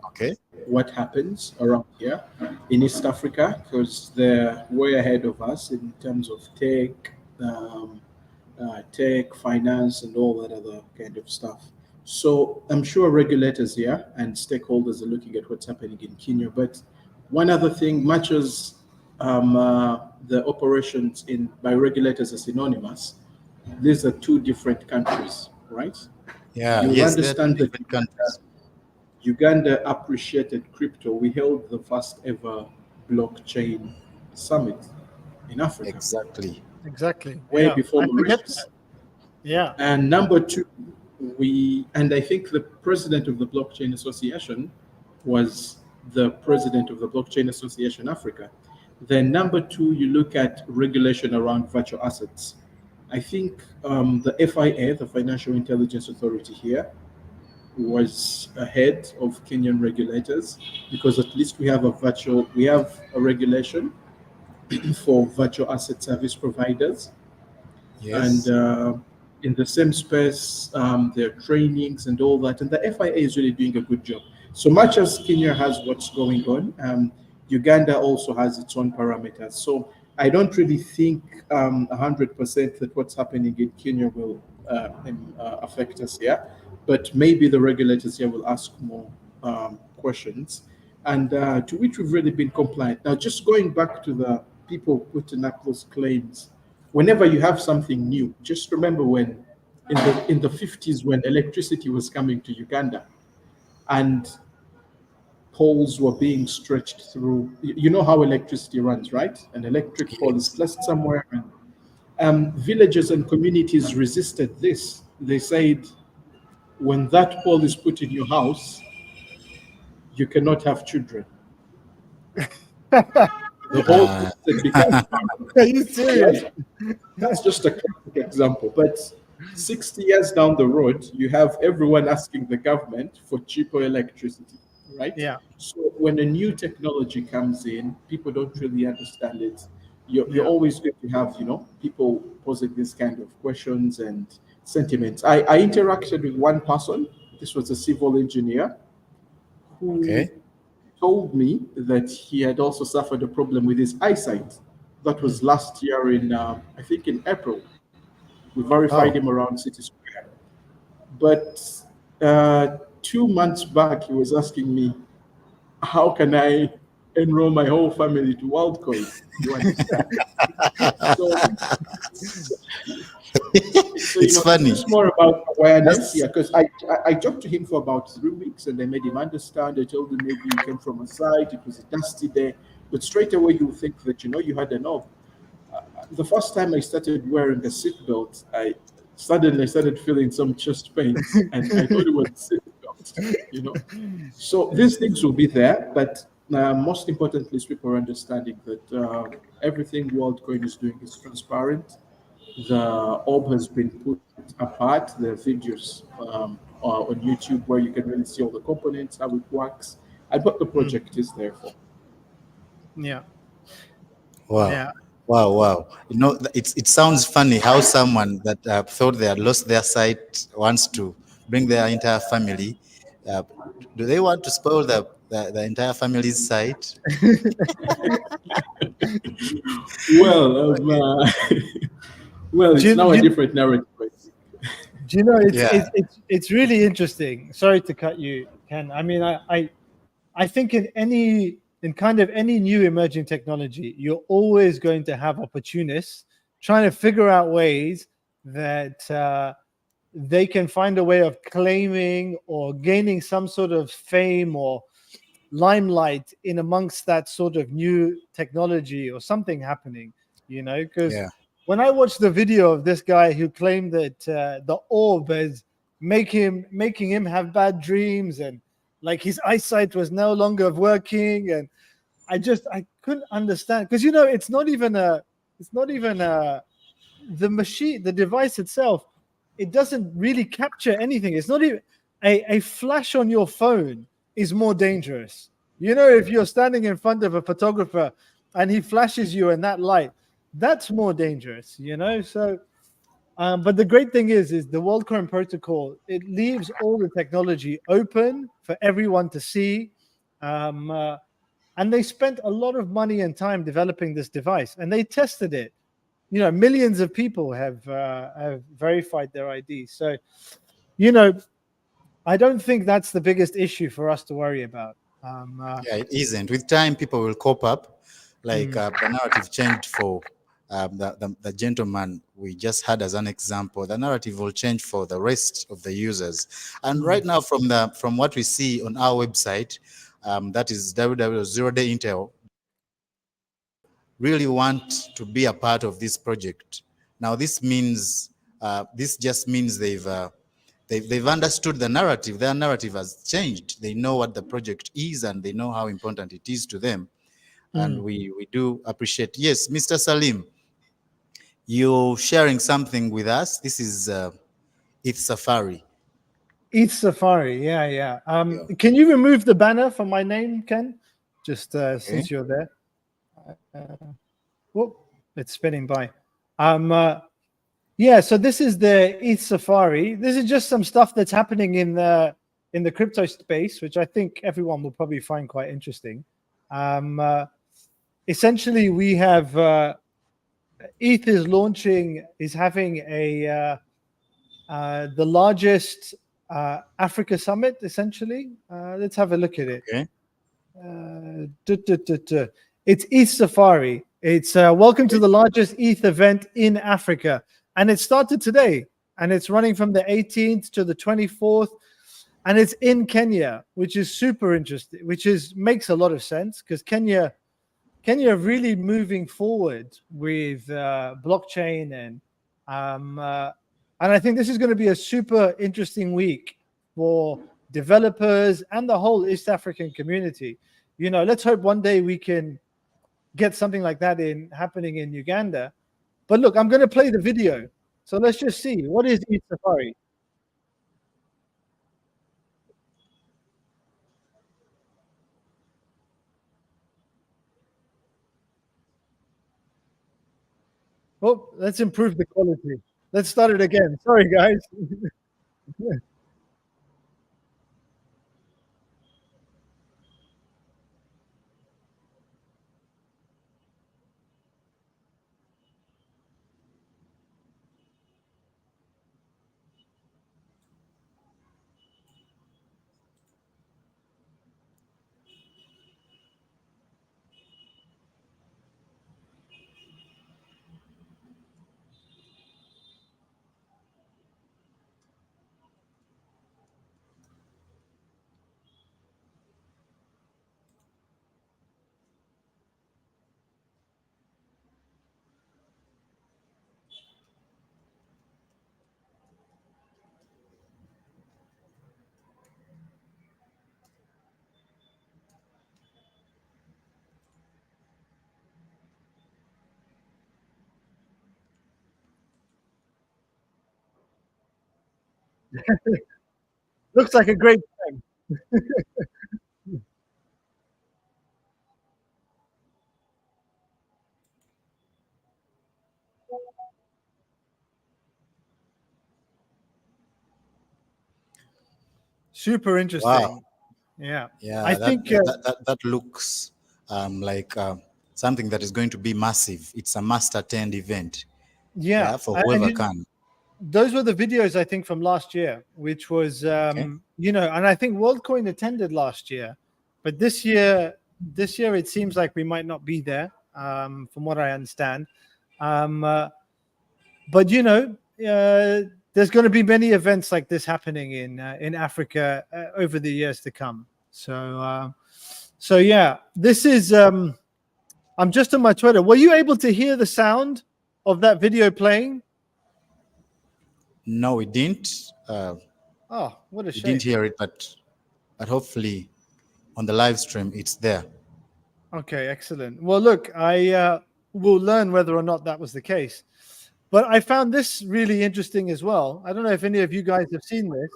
Okay.
what happens around here in East Africa, because they're way ahead of us in terms of um, tech, finance, and all that other kind of stuff. So I'm sure regulators here and stakeholders are looking at what's happening in Kenya. But one other thing, much as the operations in by regulators are synonymous, these are two different countries, right?
Yeah.
You'll
Yes, they're two
understand that
different countries.
Uganda appreciated crypto. We held the first ever blockchain summit in Africa,
Exactly.
Exactly.
way
Yeah.
before
I forget
Mauritius.
that. Yeah.
And number two, I think the president of the Blockchain Association was the president of the Blockchain Association Africa. Then number two, you look at regulation around virtual assets. I think the FIA, the Financial Intelligence Authority here, was ahead of Kenyan regulators, because at least we have a regulation for virtual asset service providers, and
Yes.
in the same space, there are trainings and all that, and the FIA is really doing a good job. So much as Kenya has what's going on, Uganda also has its own parameters. So I don't really think 100% that what's happening in Kenya will affect us here, but maybe the regulators here will ask more questions, and to which we've really been compliant. Now, just going back to the people putting up those claims, whenever you have something new, just remember when in the 50s when electricity was coming to Uganda and poles were being stretched through. You know how electricity runs, right? An electric pole is
Yes.
placed somewhere, and villages and communities resisted this. They said, when that pole is put in your house, you cannot have children. The whole
Uh,
system becomes
Are you serious?
right? That's just a classic example. But 60 years down the road, you have everyone asking the government for cheaper electricity, right?
Yeah,
So when a new technology comes in, people don't really understand it. You're
yeah.
always going to have, people posing this kind of questions and sentiments. I interacted with one person. This was a civil engineer who
okay.
told me that he had also suffered a problem with his eyesight. That was last year in, I think, in April. We verified
Oh,
him around City Square. But 2 months back, he was asking me, how can I enroll my whole family to WorldCoin? You understand? So, so
it's
it's
funny.
just more about awareness.
That's
Yeah, because I talked to him for about 3 weeks and I made him understand. I told him maybe you came from a site, it was a dusty day, but straight away you think that you had an off. The first time I started wearing a seatbelt, I suddenly started feeling some chest pains, and I thought it was a seatbelt. So these things will be there, but most importantly, is people are understanding that everything WorldCoin is doing is transparent. The orb has been put apart. The videos are on YouTube where you can really see all the components, how it works, and what the
Mm,
project is there for.
yeah,
wow.
yeah.
Wow, wow. It sounds funny how someone that thought they had lost their sight wants to bring their entire family. Uh, do they want to spoil the entire family's sight?
Well, well,
Do
it's
you,
now a
do you,
different narrative.
do you know
Yeah,
it's really interesting. Sorry to cut you, Ken. I mean, I think in kind of any new emerging technology, you're always going to have opportunists trying to figure out ways that they can find a way of claiming or gaining some sort of fame or limelight in amongst that sort of new technology or something happening, because
yeah.
when I watched the video of this guy who claimed that the orb is making him have bad dreams, and like his eyesight was no longer working, and I couldn't understand, because it's not even the machine, the device itself, it doesn't really capture anything. It's not even a flash on your phone is more dangerous. If you're standing in front of a photographer and he flashes you in that light, that's more dangerous. So, but the great thing is the WorldCoin protocol. It leaves all the technology open for everyone to see. Um, uh, and they spent a lot of money and time developing this device, and they tested it. Millions of people have verified their ID. So, you know, I don't think that's the biggest issue for us to worry about.
Yeah, it isn't. With time, people will cope up. Like
Mm,
the narrative changed for the gentleman we just had as an example. The narrative will change for the rest of the users. And
mm,
right now, from what we see on our website, that is www.zeroday Intel, really want to be a part of this project. Now, this just means they've understood the narrative. Their narrative has changed. They know what the project is and they know how important it is to them. And
mm.
we do appreciate. Yes, Mr. Salim, you're sharing something with us. This is ETH Safari.
ETH Safari, yeah, yeah.
Yeah.
Can you remove the banner for my name, Ken? Just
Okay.
since you're there. Whoop, it's spinning by. Um, uh, yeah. So this is the ETH Safari. This is just some stuff that's happening in the crypto space, which I think everyone will probably find quite interesting. Essentially, we have ETH is having the largest Africa summit. Essentially, let's have a look at it.
Okay.
It's ETH Safari. It's welcome to the largest ETH event in Africa, and it started today, and it's running from the 18th to the 24th, and it's in Kenya, which is super interesting, makes a lot of sense because Kenya really moving forward with blockchain, and I think this is going to be a super interesting week for developers and the whole East African community. Let's hope one day we can get something like that happening in Uganda. But look, I'm going to play the video. So let's just see. What is ETH Safari? Oh, let's improve the quality. Let's start it again. Sorry, guys. Looks like a great time. Super interesting.
Wow.
Yeah.
Yeah,
I
that,
think
that looks like something that is going to be massive. It's a must-attend event.
yeah,
For whoever can.
those were the videos I think from last year, which was and I think Worldcoin attended last year, but this year it seems like we might not be there, from what I understand. But there's going to be many events like this happening in Africa over the years to come. So yeah, this is. I'm just on my Twitter. Were you able to hear the sound of that video playing?
No, we didn't.
Oh, what a
We
shame.
didn't hear it, but hopefully on the live stream it's there.
Okay, excellent. Well, look, I will learn whether or not that was the case. But I found this really interesting as well. I don't know if any of you guys have seen this.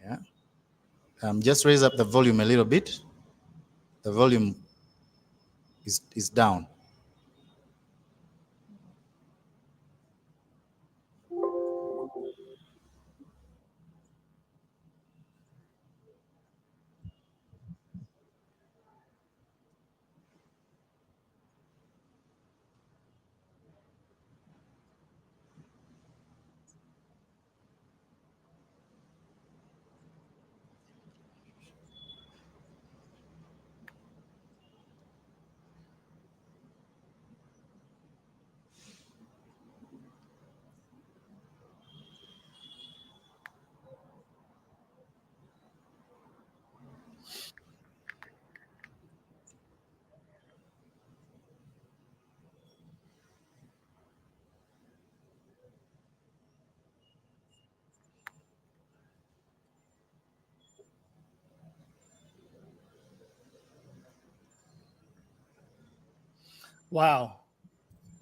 Yeah. Just raise up the volume a little bit. The volume is down.
Wow.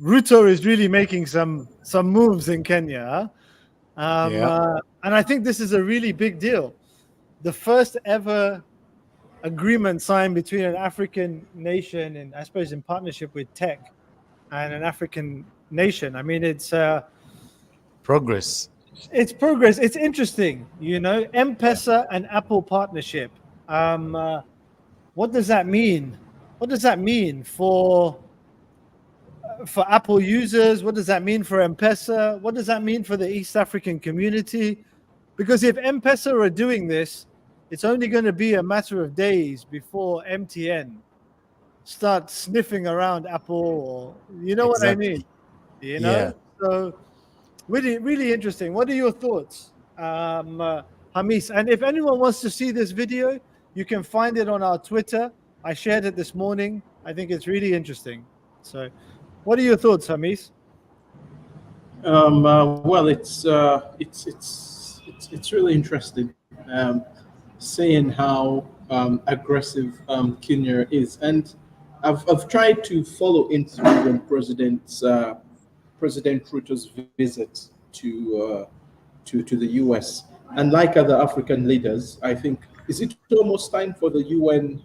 Ruto is really making some moves in Kenya. And I think this is a really big deal. The first ever agreement signed between an African nation, and I suppose in partnership with tech, and an African nation. I mean, it's
Progress.
It's progress. It's interesting, M-Pesa and Apple partnership. What does that mean? What does that mean for Apple users? What does that mean for M-Pesa? What does that mean for the East African community? Because if M-Pesa are doing this, it's only going to be a matter of days before MTN start sniffing around Apple, or you know what I mean?
Exactly. Yeah.
So really, really interesting. What are your thoughts, Hamis? And if anyone wants to see this video, you can find it on our Twitter. I shared it this morning. I think it's really interesting. So, what are your thoughts, Hamis?
Well, it's really interesting, seeing how aggressive Kenya is, and I've tried to follow Instagram President Ruto's visit to the US, and like other African leaders, I think is it almost time for the UN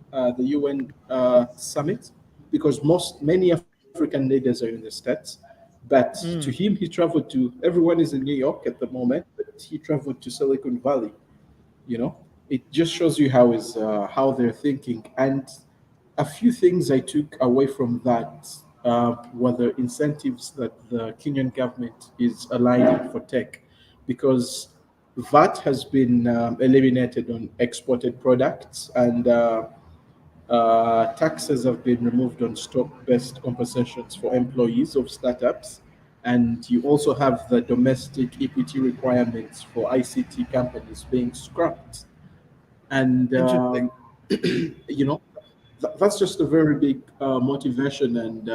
summit, because many African leaders are in the States. But to him, he traveled to, everyone is in New York at the moment, but he traveled to Silicon Valley. It just shows you how they're thinking. And a few things I took away from that were the incentives that the Kenyan government is aligning for tech, because VAT has been eliminated on exported products, and taxes have been removed on stock-based compensations for employees of startups, and you also have the domestic equity requirements for ICT companies being scrapped. And
Interesting.
that's just a very big motivation and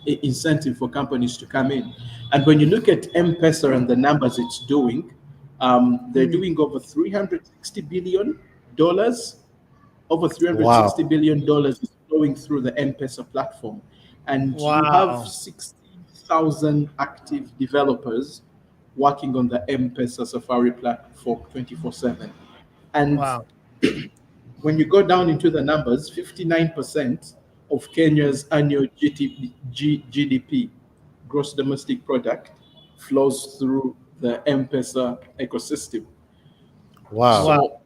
incentive for companies to come in. And when you look at M-Pesa and the numbers it's doing, they're doing over $360 billion. Over
Wow.
$360 billion is flowing through the M-Pesa platform. And you have
Wow.
60,000 active developers working on the M-Pesa Safari platform 24/7. And
Wow.
when you go down into the numbers, 59% of Kenya's annual GDP, gross domestic product, flows through the M-Pesa ecosystem.
Wow.
Wow.
So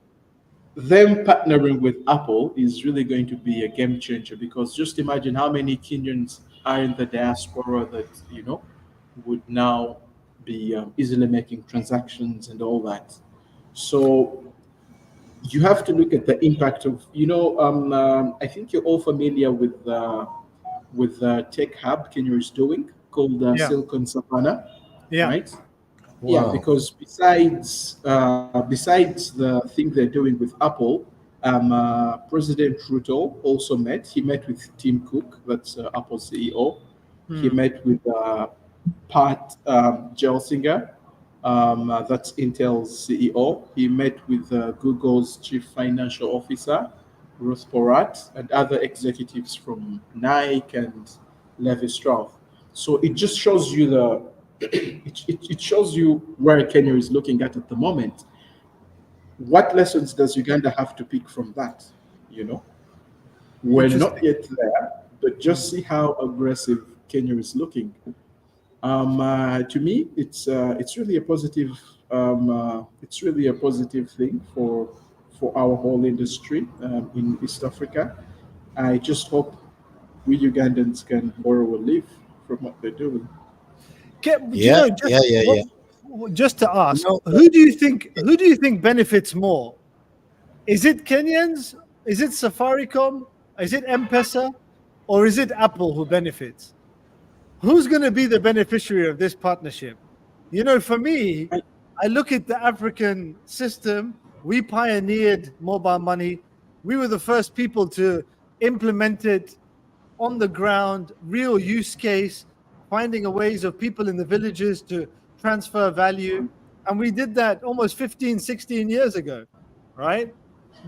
them partnering with Apple is really going to be a game changer, because just imagine how many Kenyans are in the diaspora that would now be easily making transactions and all that. So you have to look at the impact of I think you're all familiar with the tech hub Kenya is doing, called
Yeah.
Silicon Savannah,
Yeah.
right? Yeah,
Wow.
because besides the thing they're doing with Apple, President Ruto also met. He met with Tim Cook, that's Apple CEO. He met with Pat Gelsinger, that's Intel's CEO. He met with Google's Chief Financial Officer, Ruth Porat, and other executives from Nike and Levi Strauss. So it just shows you it shows you where Kenya is looking at the moment. What lessons does Uganda have to pick from that? You know, we're not
Interesting.
yet there, but just see how aggressive Kenya is looking. To me, it's really a positive it's really a positive thing for our whole industry in East Africa. I just hope we Ugandans can borrow a leaf from what they're doing.
Yeah. Yeah. Yeah. Yeah.
Just to
You
ask,
know,
who do you think benefits more? Is it Kenyans? Is it Safaricom? Is it M-Pesa? Or is it Apple who benefits? Who's going to be the beneficiary of this partnership? For me, I look at the African system. We pioneered mobile money. We were the first people to implement it on the ground, real use case, finding a ways of people in the villages to transfer value. And we did that almost 15, 16 years ago, right?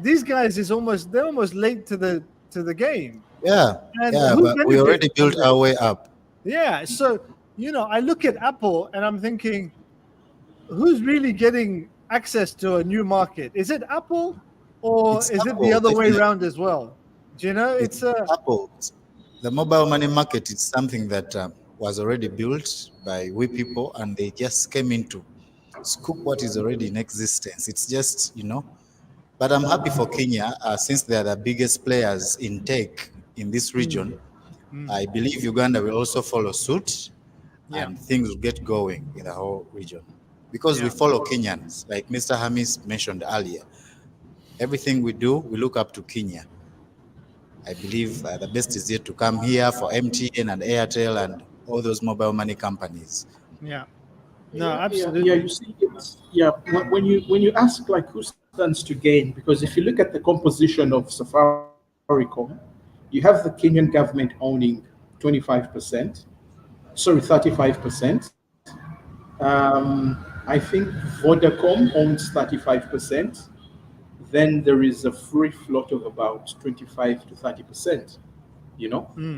These guys they're almost late to the game.
yeah.
And
Yeah.
who
But we
benefits
already
from
built
this?
our way up.
Yeah. So, I look at Apple and I'm thinking, who's really getting access to a new market? Is it Apple or
It's
is it the
Apple,
other way
definitely.
around as well?
It's Apple. The mobile money market is something that was already built by we people, and they just came into. scoop what is already in existence. It's just, but I'm happy for Kenya since they are the biggest players in tech in this region. I believe Uganda will also follow suit
Yeah.
and things will get going in the whole region because we
Yeah.
follow Kenyans, like Mr. Hamis mentioned earlier. Everything we do, we look up to Kenya. I believe the best is yet to come here for MTN and Airtel and all those mobile money companies.
Yeah. No,
Yeah.
absolutely.
You see, when you ask like who stands to gain, because if you look at the composition of Safaricom, you have the Kenyan government owning 25%, sorry, 35%. I think Vodacom owns 35%. Then there is a free float of about 25 to 30%.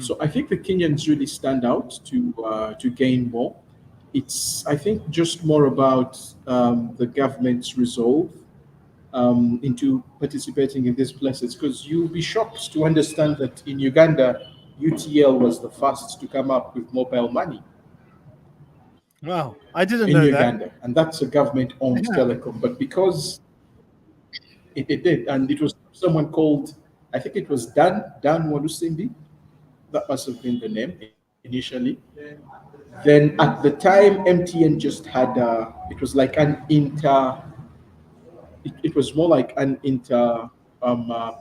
So I think the Kenyans really stand out to gain more. It's, I think, just more about the government's resolve into participating in these places, because you'll be shocked to understand that in Uganda, UTL was the first to come up with mobile money
Wow. I didn't
in
know that.
Uganda, and that's a government-owned
Yeah.
telecom. But because it did, and it was someone called, I think it was Dan Walusimbi, that must have been the name initially. Then at the time, MTN just had it was like an it was more like an inter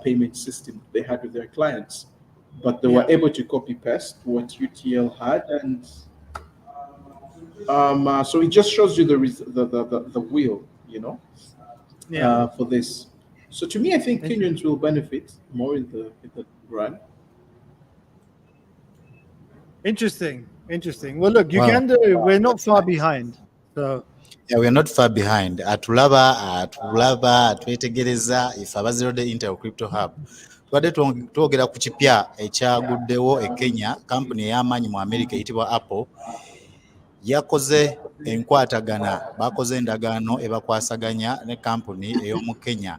payment system they had with their clients, but they were
Yeah.
able to copy paste what UTL had, and so it just shows you the will,
Yeah.
for this. So to me, I think Kenyans will benefit more in the run.
Interesting. Interesting. Well, look,
Wow.
Uganda, we're not
That's
far
nice.
behind. So,
Yeah, we are not far behind. Atulaba atwetegereza ife aba Zero Day Intel Crypto Hub. Tubadde twogera ku kipya ekyaguddewo e Kenya, kampuni ey'amaanyi mu America eyitibwa Apple yakoze enkwatagana, bakoze endagaano ebakwasaganya ne kampuni ey'omu Kenya,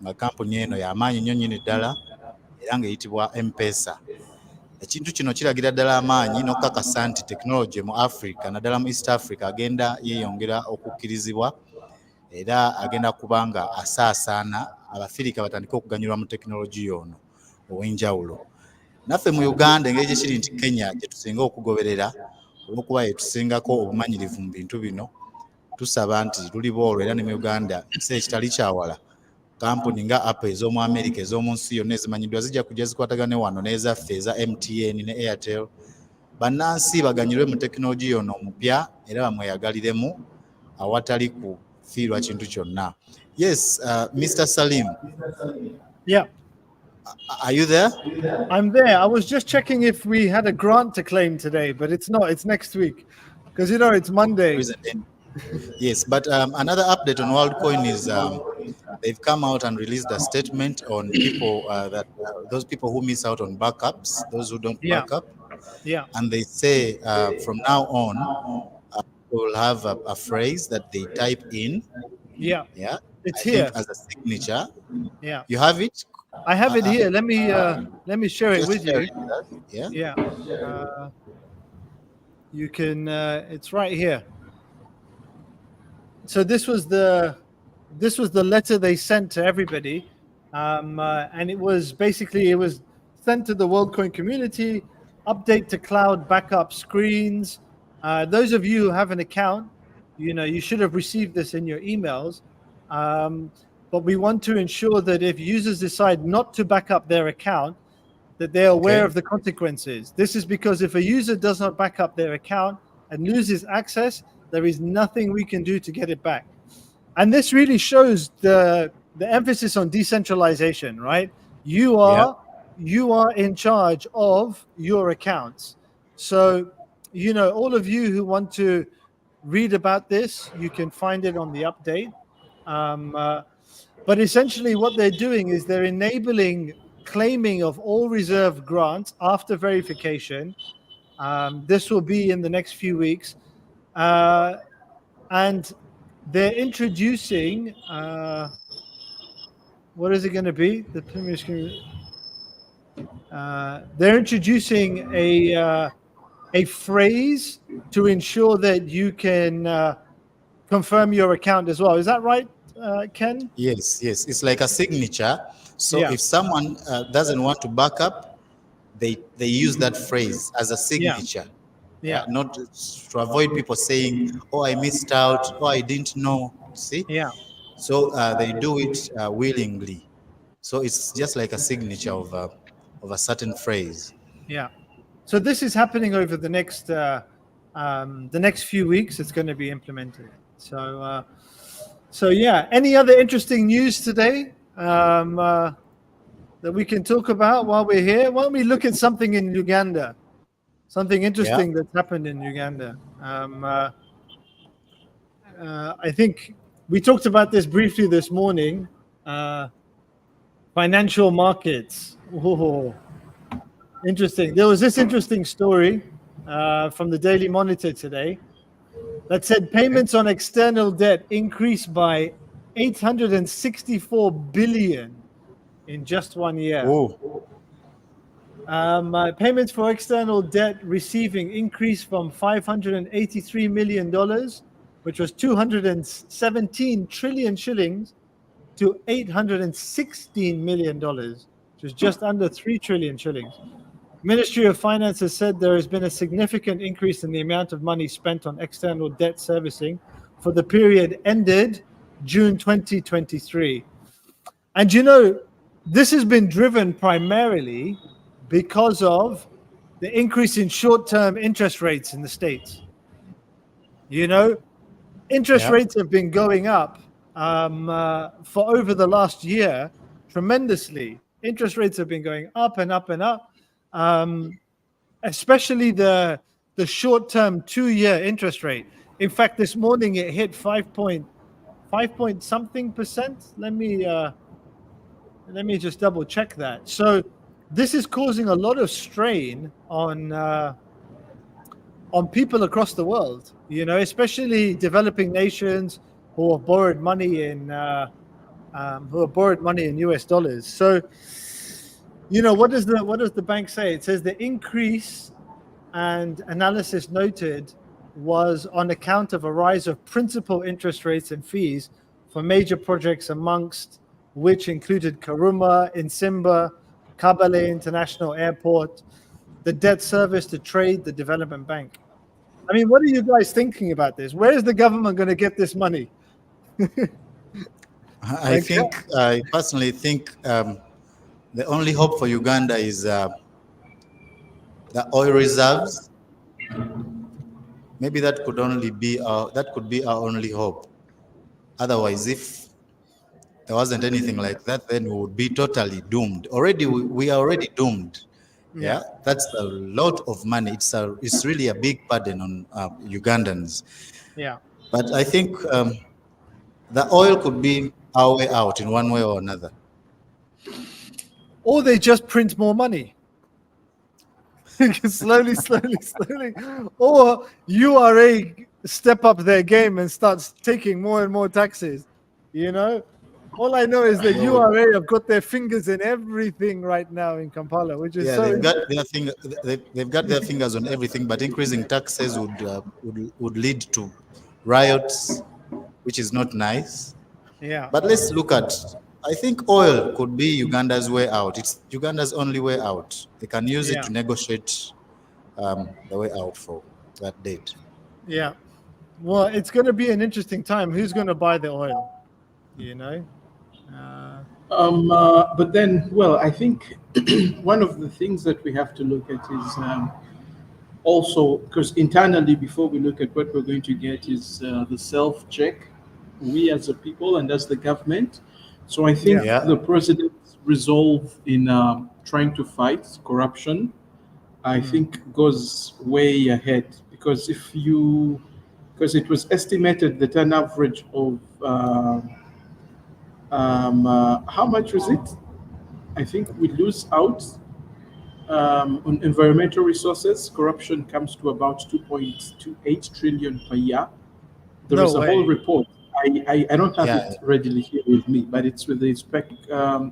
nga kampuni eno y'amaanyi nnyo nnyini ddala era ng'eyitibwa M-Pesa. Ekintu kino kiragira ddala amaanyi n'okukakasa nti tekinologi mu Africa naddala mu East Africa agenda yeeyongera okukkirizibwa era agenda kuba nga asaasaana, Abafirika batandike okuganyulwa mu tekinologi ono ow'enjawulo. Naffe mu Uganda engeri gye kiri nti Kenya gye tusinga okugoberera olw'okuba yetusingako obumanyirivu mu bintu bino, tusaba nti luliba olwo era ne mu Uganda ekiseera ekitali kyawala kampuni nga Apple ez'omu America ez'omu nsi yonna ezimanyiddwa zijja kujja zikwatagane wano n'ezaffe eza MTN ne Airtel, bannansi baganyulwe mu tekinologi yono omupya era bamweyagaliremu awatali kufiirwa kintu kyonna. Yes, Mr. Salim,
yeah,
are you there?
I'm there. I was just checking if we had a grant to claim today, but it's not. It's next week because, it's Monday.
There isn't any. Yes, but another update on Worldcoin is they've come out and released a statement on people that those people who miss out on backups, those who don't
Yeah.
back up,
Yeah.
and they say from now on we will have a phrase that they type in.
Yeah.
Yeah,
It's
I
here.
think as a signature.
Yeah.
You have it.
I have it here. Let me share it
Just
with
share
you.
it with us. Yeah.
Yeah. You can. It's right here. So this was the letter they sent to everybody, and it was sent to the WorldCoin community. Update to cloud backup screens. Those of you who have an account, you should have received this in your emails. But we want to ensure that if users decide not to back up their account, that they're aware of the consequences. This is because if a user does not back up their account and loses access, there is nothing we can do to get it back. And this really shows the emphasis on decentralization, right? You are in charge of your accounts. So, all of you who want to read about this, you can find it on the update. But essentially what they're doing is they're enabling claiming of all reserve grants after verification. This will be in the next few weeks. And they're introducing, what is it going to be? The premier they're introducing a phrase to ensure that you can confirm your account as well. Is that right, Ken?
Yes, yes. It's like a signature. So
Yeah.
if someone doesn't want to back up, they use that phrase as a
Yeah.
signature.
Yeah.
Not to avoid people saying, "Oh, I missed out," "Oh, I didn't know." See,
Yeah.
so they do it willingly. So it's just like a signature of a certain phrase.
Yeah. So this is happening over the next few weeks. It's going to be implemented. So yeah. Any other interesting news today that we can talk about while we're here? Why don't we look at something in Uganda? Something interesting that's happened in Uganda. I think we talked about this briefly this morning. Financial markets. Oh, interesting. There was this interesting story from the Daily Monitor today that said payments on external debt increased by 864 billion in just 1 year.
Oh,
Payments for external debt receiving increased from $583 million, which was 217 trillion shillings, to $816 million, which is just under 3 trillion shillings. Ministry of Finance has said there has been a significant increase in the amount of money spent on external debt servicing for the period ended June 2023. And this has been driven primarily because of the increase in short-term interest rates in the States. Interest rates have been going up for over the last year tremendously. Interest rates have been going up and up and up, especially the short-term 2-year interest rate. In fact, this morning it hit 5 point something percent. Let me just double check that. So this is causing a lot of strain on people across the world, especially developing nations who have borrowed money in US dollars. So, what does the bank say? It says the increase and analysis noted was on account of a rise of principal interest rates and fees for major projects, amongst which included Karuma, Insimba, Kabale International Airport, the debt service to trade, the development bank. I mean, what are you guys thinking about this? Where is the government going to get this money?
I personally think the only hope for Uganda is the oil reserves. Maybe that could be our only hope. Otherwise, if there wasn't anything like that, then we would be totally doomed. Already, we are already doomed. Yeah, that's a lot of money. It's really a big burden on Ugandans.
Yeah,
but I think the oil could be our way out in one way or another.
Or they just print more money. slowly. Or URA step up their game and starts taking more and more taxes. All I know is that URA have got their fingers in everything right now in Kampala, which is
they've got their fingers on everything. But increasing taxes would lead to riots, which is not nice.
Yeah.
But let's look at. I think oil could be Uganda's way out. It's Uganda's only way out. They can use it to negotiate the way out for that date.
Yeah. Well, it's going to be an interesting time. Who's going to buy the oil?
But then, I think one of the things that we have to look at is also, because internally, before we look at what we're going to get, is the self-check, we as a people and as the government. So I think the president's resolve in trying to fight corruption, I think goes way ahead, because because it was estimated that an average of how much was it? I think we lose out on environmental resources. Corruption comes to about 2.28 trillion per year. There is a whole report. I don't have it readily here with me, but it's with the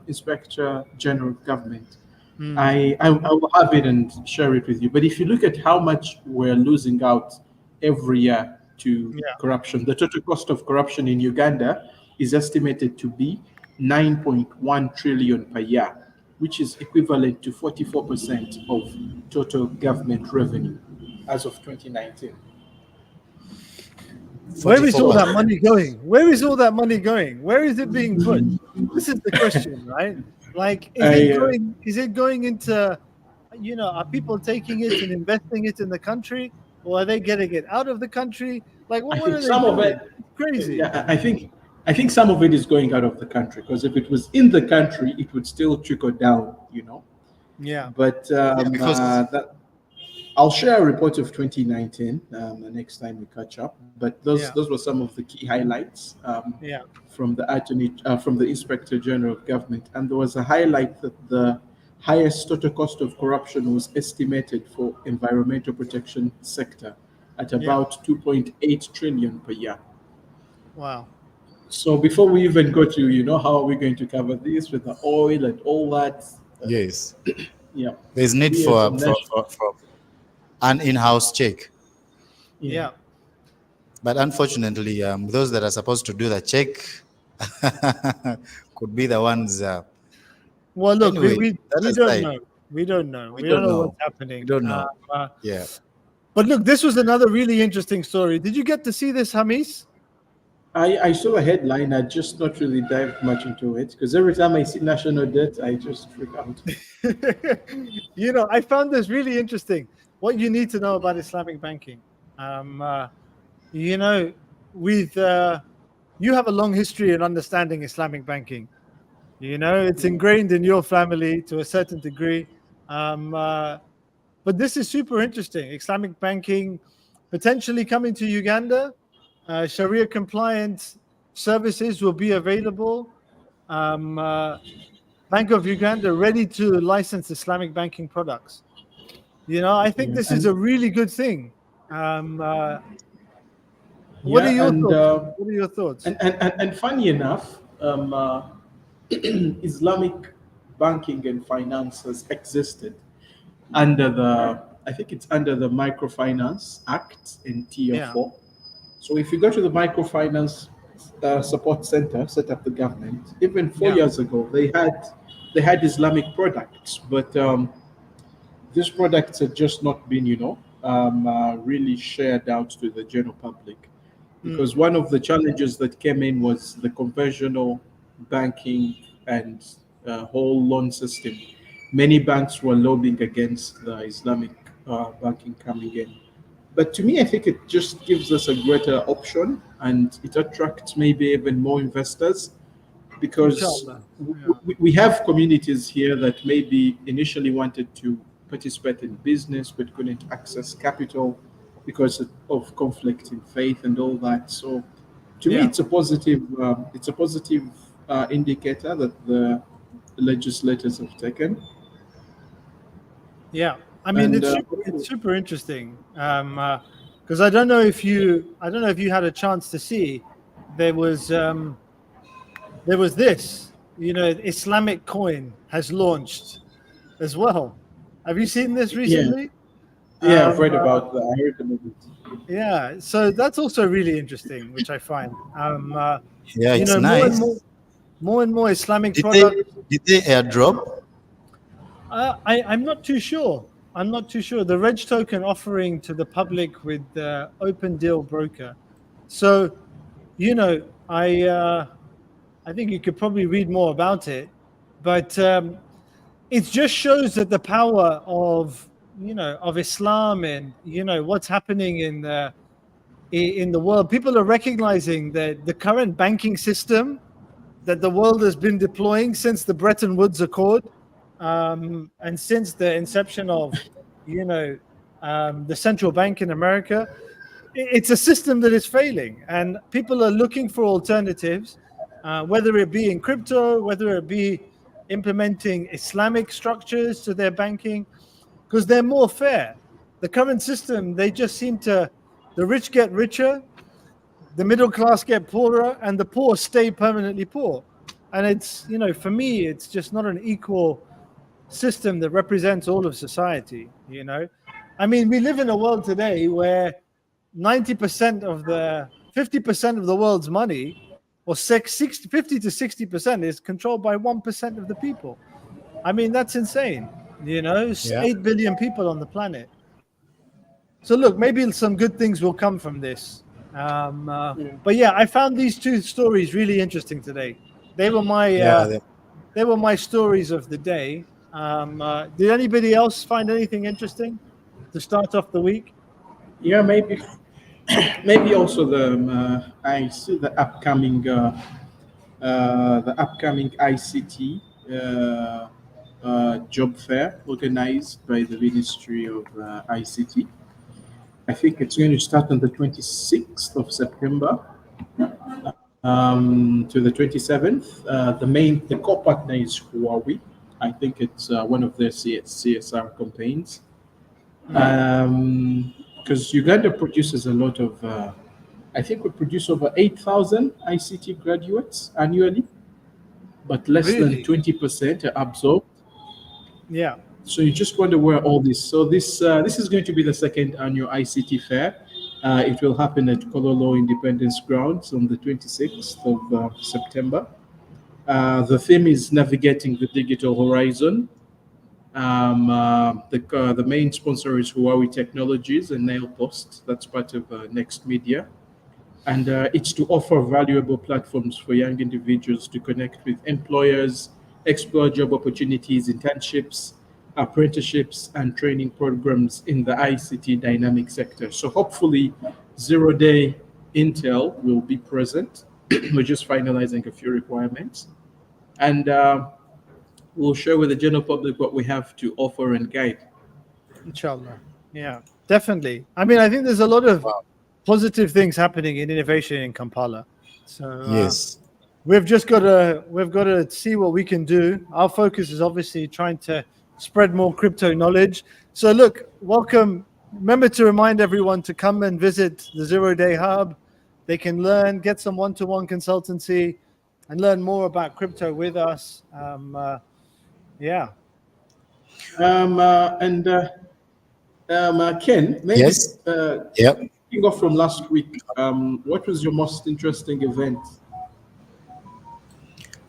Inspector General of Government. I will have it and share it with you. But if you look at how much we're losing out every year to corruption. The total cost of corruption in Uganda is estimated to be 9.1 trillion per year, which is equivalent to 44% of total government revenue as of 2019.
Where is all that money going? Where is all that money going? Where is it being put? This is the question, right? Like, is it going into, are people taking it and investing it in the country, or are they getting it out of the country? Like, what are they doing? It's crazy.
Yeah, I think some of it is going out of the country, because if it was in the country, it would still trickle down,
Yeah.
But I'll share a report of 2019 the next time we catch up. But those were some of the key highlights from the Inspector General of Government, and there was a highlight that the highest total cost of corruption was estimated for environmental protection sector at about 2.8 trillion per year.
Wow.
So before we even go to, how are we going to cover this with the oil and all that?
Yes.
Yeah.
There's need for an in-house check.
Yeah.
But unfortunately, those that are supposed to do the check could be the ones.
Well, look,
anyway,
we don't know. We don't know. We don't know what's happening.
We don't know. Yeah.
But look, this was another really interesting story. Did you get to see this, Hamis?
I saw a headline. I just not really dived much into it, because every time I see national debt, I just freak out.
I found this really interesting. What you need to know about Islamic banking. You have a long history in understanding Islamic banking. It's ingrained in your family to a certain degree. But this is super interesting. Islamic banking potentially coming to Uganda. Sharia compliant services will be available. Bank of Uganda ready to license Islamic banking products. I think this is a really good thing. What are your thoughts?
And funny enough, Islamic banking and finance has existed under the Microfinance Act in Tier 4. So if you go to the Microfinance Support Center set up the government, even 4 years ago, they had Islamic products, but these products had just not been, really shared out to the general public, because one of the challenges that came in was the conventional banking and whole loan system. Many banks were lobbying against the Islamic banking coming in. But to me, I think it just gives us a greater option, and it attracts maybe even more investors, because we have communities here that maybe initially wanted to participate in business but couldn't access capital because of conflict in faith and all that. So to me, it's a positive indicator that the legislators have taken.
Yeah. I mean, it's super interesting, because I don't know if you had a chance to see, there was this, Islamic coin has launched as well. Have you seen this recently?
Yeah, I've read about that. I heard about it.
Yeah, so that's also really interesting, which I find.
It's nice.
More and more Islamic products.
Did they airdrop?
I'm not too sure. The Reg token offering to the public with the open deal broker. So, I think you could probably read more about it, but it just shows that the power of Islam and what's happening in the world. People are recognizing that the current banking system that the world has been deploying since the Bretton Woods Accord. And since the inception of, the central bank in America, it's a system that is failing, and people are looking for alternatives, whether it be in crypto, whether it be implementing Islamic structures to their banking, because they're more fair. The current system, they just seem to, the rich get richer, the middle class get poorer, and the poor stay permanently poor. And it's, for me, it's just not an equal system that represents all of society. I mean, we live in a world today where 90% of the 50% of the world's money, or 50 to 60% is controlled by 1% of the people. I mean, that's insane. It's 8 billion people on the planet. So look, maybe some good things will come from this. But yeah, I found these two stories really interesting today. They were my stories of the day. Did anybody else find anything interesting to start off the week?
Yeah, maybe also I see the upcoming ICT job fair organized by the Ministry of ICT. I think it's going to start on the 26th of September to the 27th. The core partner is Huawei. I think it's one of their CSR campaigns. Because Uganda produces a lot of, I think we produce over 8,000 ICT graduates annually, but less than 20% are absorbed.
Yeah.
So you just wonder where all this. So this is going to be the second annual ICT fair. It will happen at Kololo Independence Grounds on the 26th of September. The theme is navigating the digital horizon. The main sponsor is Huawei Technologies and Nail Post. That's part of Next Media. And it's to offer valuable platforms for young individuals to connect with employers, explore job opportunities, internships, apprenticeships, and training programs in the ICT dynamic sector. So hopefully, Zeroday Intel will be present. We're just finalizing a few requirements. And we'll share with the general public what we have to offer and guide.
Inshallah. Yeah, definitely. I mean, I think there's a lot of positive things happening in innovation in Kampala. So
Yes.
we've got to see what we can do. Our focus is obviously trying to spread more crypto knowledge. So look, welcome. Remember to remind everyone to come and visit the Zeroday Hub. They can learn, get some one-to-one consultancy, and learn more about crypto with us. Yeah.
Ken, maybe
Yes. Yep.
kicking off from last week, what was your most interesting event?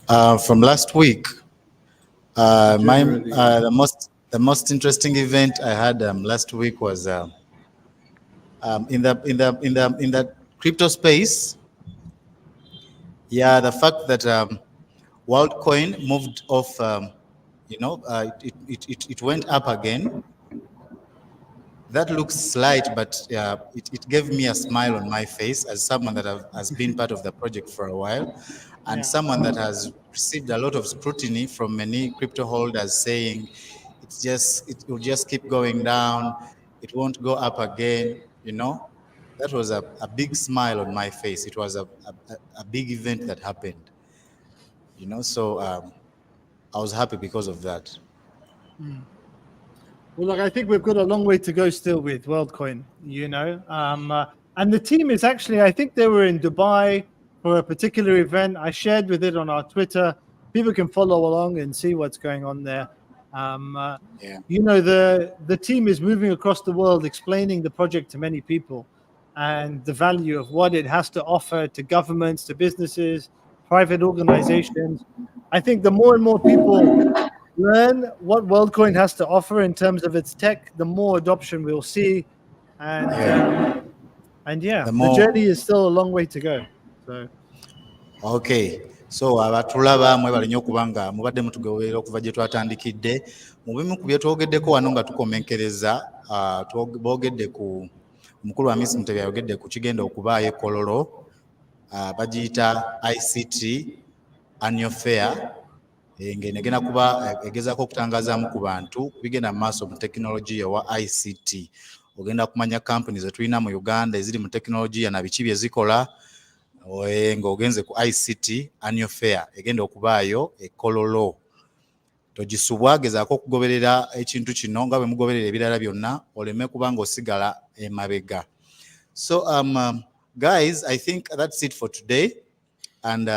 From last week,
Generally.
the most interesting event I had last week was in the crypto space. Yeah, the fact that Worldcoin moved off, it went up again. That looks slight, but it gave me a smile on my face as someone that has been part of the project for a while, and someone that has received a lot of scrutiny from many crypto holders saying it will just keep going down, it won't go up again. That was a big smile on my face. It was a big event that happened. So I was happy because of that.
Well, look, I think we've got a long way to go still with WorldCoin, and the team is actually, I think they were in Dubai for a particular event. I shared with it on our Twitter. People can follow along and see what's going on there. The team is moving across the world, explaining the project to many people and the value of what it has to offer to governments, to businesses, private organizations. I think the more and more people learn what WorldCoin has to offer in terms of its tech, the more adoption we'll see. The journey is still a long way to go. So.
Okay. So abatulaba mwebale nnyo kubanga mubadde mutugoberera okuva gye twatandikidde. Mu bimu ku bye twogeddeko wano nga tukomenkereza, boogedde ku omukulu wa Hamis Mutebi ayogedde ku kigenda okubaayo Kololo, bagiyita ICT annual fair. Ng'enegenda kuba egezaako okutangazaamu ku bantu bigenda mu maaso mu tekinologiya wa ICT. Ogenda kumanya kampuni ze tulina mu Uganda eziri mu tekinologiya na biki bye zikola, ng'ogenze ku ICT annual fair egenda okubaayo e Kololo. Togisubwa, gezaako okugoberera ekintu kino nga bwe mugoberera ebirala byonna, oleme kuba ng'osigala emabega. So guys, I think that's it for today, and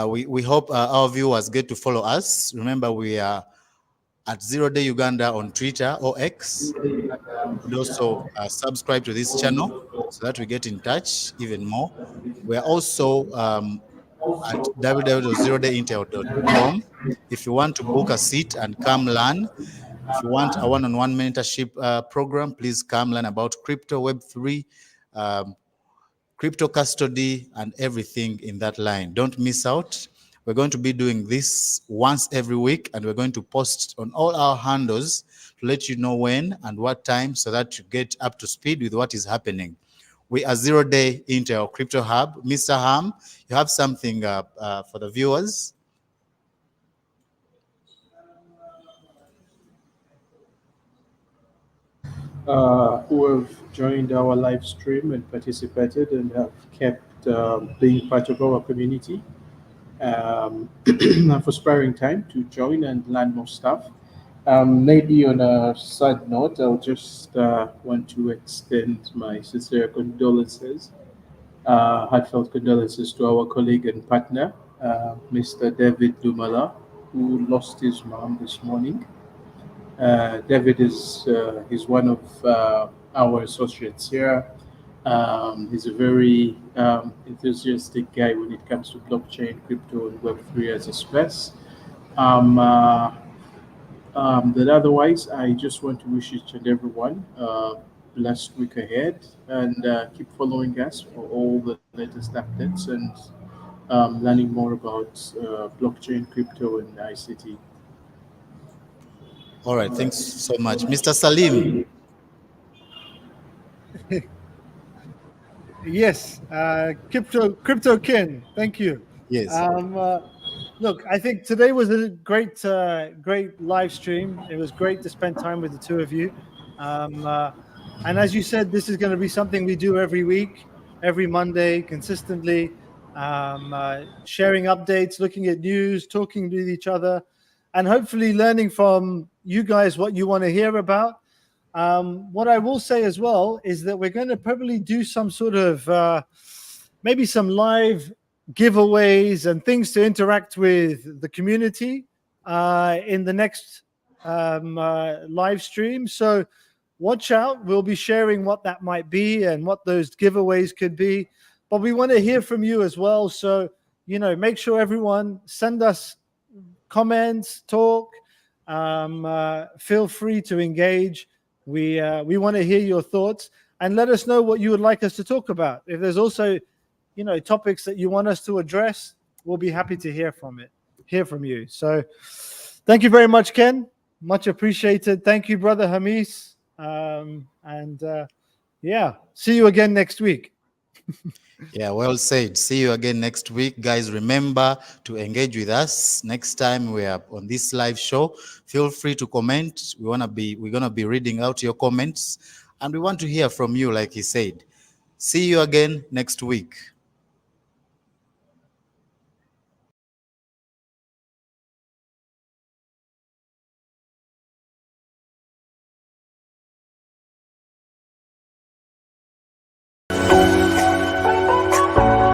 we hope our viewers get to follow us. Remember, we are at Zeroday Uganda on Twitter or X. And also subscribe to this channel so that we get in touch even more. We are also at www.zerodayintel.com. If you want to book a seat and come learn, if you want a one-on-one mentorship program, please come learn about crypto, Web3, crypto custody, and everything in that line. Don't miss out. We're going to be doing this once every week, and we're going to post on all our handles to let you know when and what time so that you get up to speed with what is happening. We are Zeroday Intel Crypto Hub. Mr. Ham, you have something for the viewers?
Who have joined our live stream and participated and have kept being part of our community, and for sparing time to join and learn more stuff. Maybe on a sad note, I'll just want to extend my sincere condolences, heartfelt condolences to our colleague and partner, Mr. David Dumala, who lost his mom this morning. David is one of our associates here. He's a very enthusiastic guy when it comes to blockchain, crypto, and Web3 as a space. But otherwise, I just want to wish each and everyone a blessed week ahead, and keep following us for all the latest updates and learning more about blockchain, crypto, and ICT.
All right, thanks so much. Mr. Salim.
Yes, crypto kin. Thank you.
Yes.
Look, I think today was a great live stream. It was great to spend time with the two of you. And as you said, this is going to be something we do every week, every Monday, consistently, sharing updates, looking at news, talking with each other, and hopefully learning from you guys what you want to hear about. What I will say as well is that we're going to probably do some sort of maybe some live giveaways and things to interact with the community in the next live stream. So watch out. We'll be sharing what that might be and what those giveaways could be. But we want to hear from you as well. So, make sure everyone send us comments, talk. Feel free to engage. We want to hear your thoughts and let us know what you would like us to talk about. If there's also, topics that you want us to address, we'll be happy to hear from you. So thank you very much, Ken. Much appreciated. Thank you, brother Hamis. See you again next week.
Yeah, well said. See you again next week. Guys, remember to engage with us next time we are on this live show. Feel free to comment. We're gonna be reading out your comments, and we want to hear from you, like he said. See you again next week.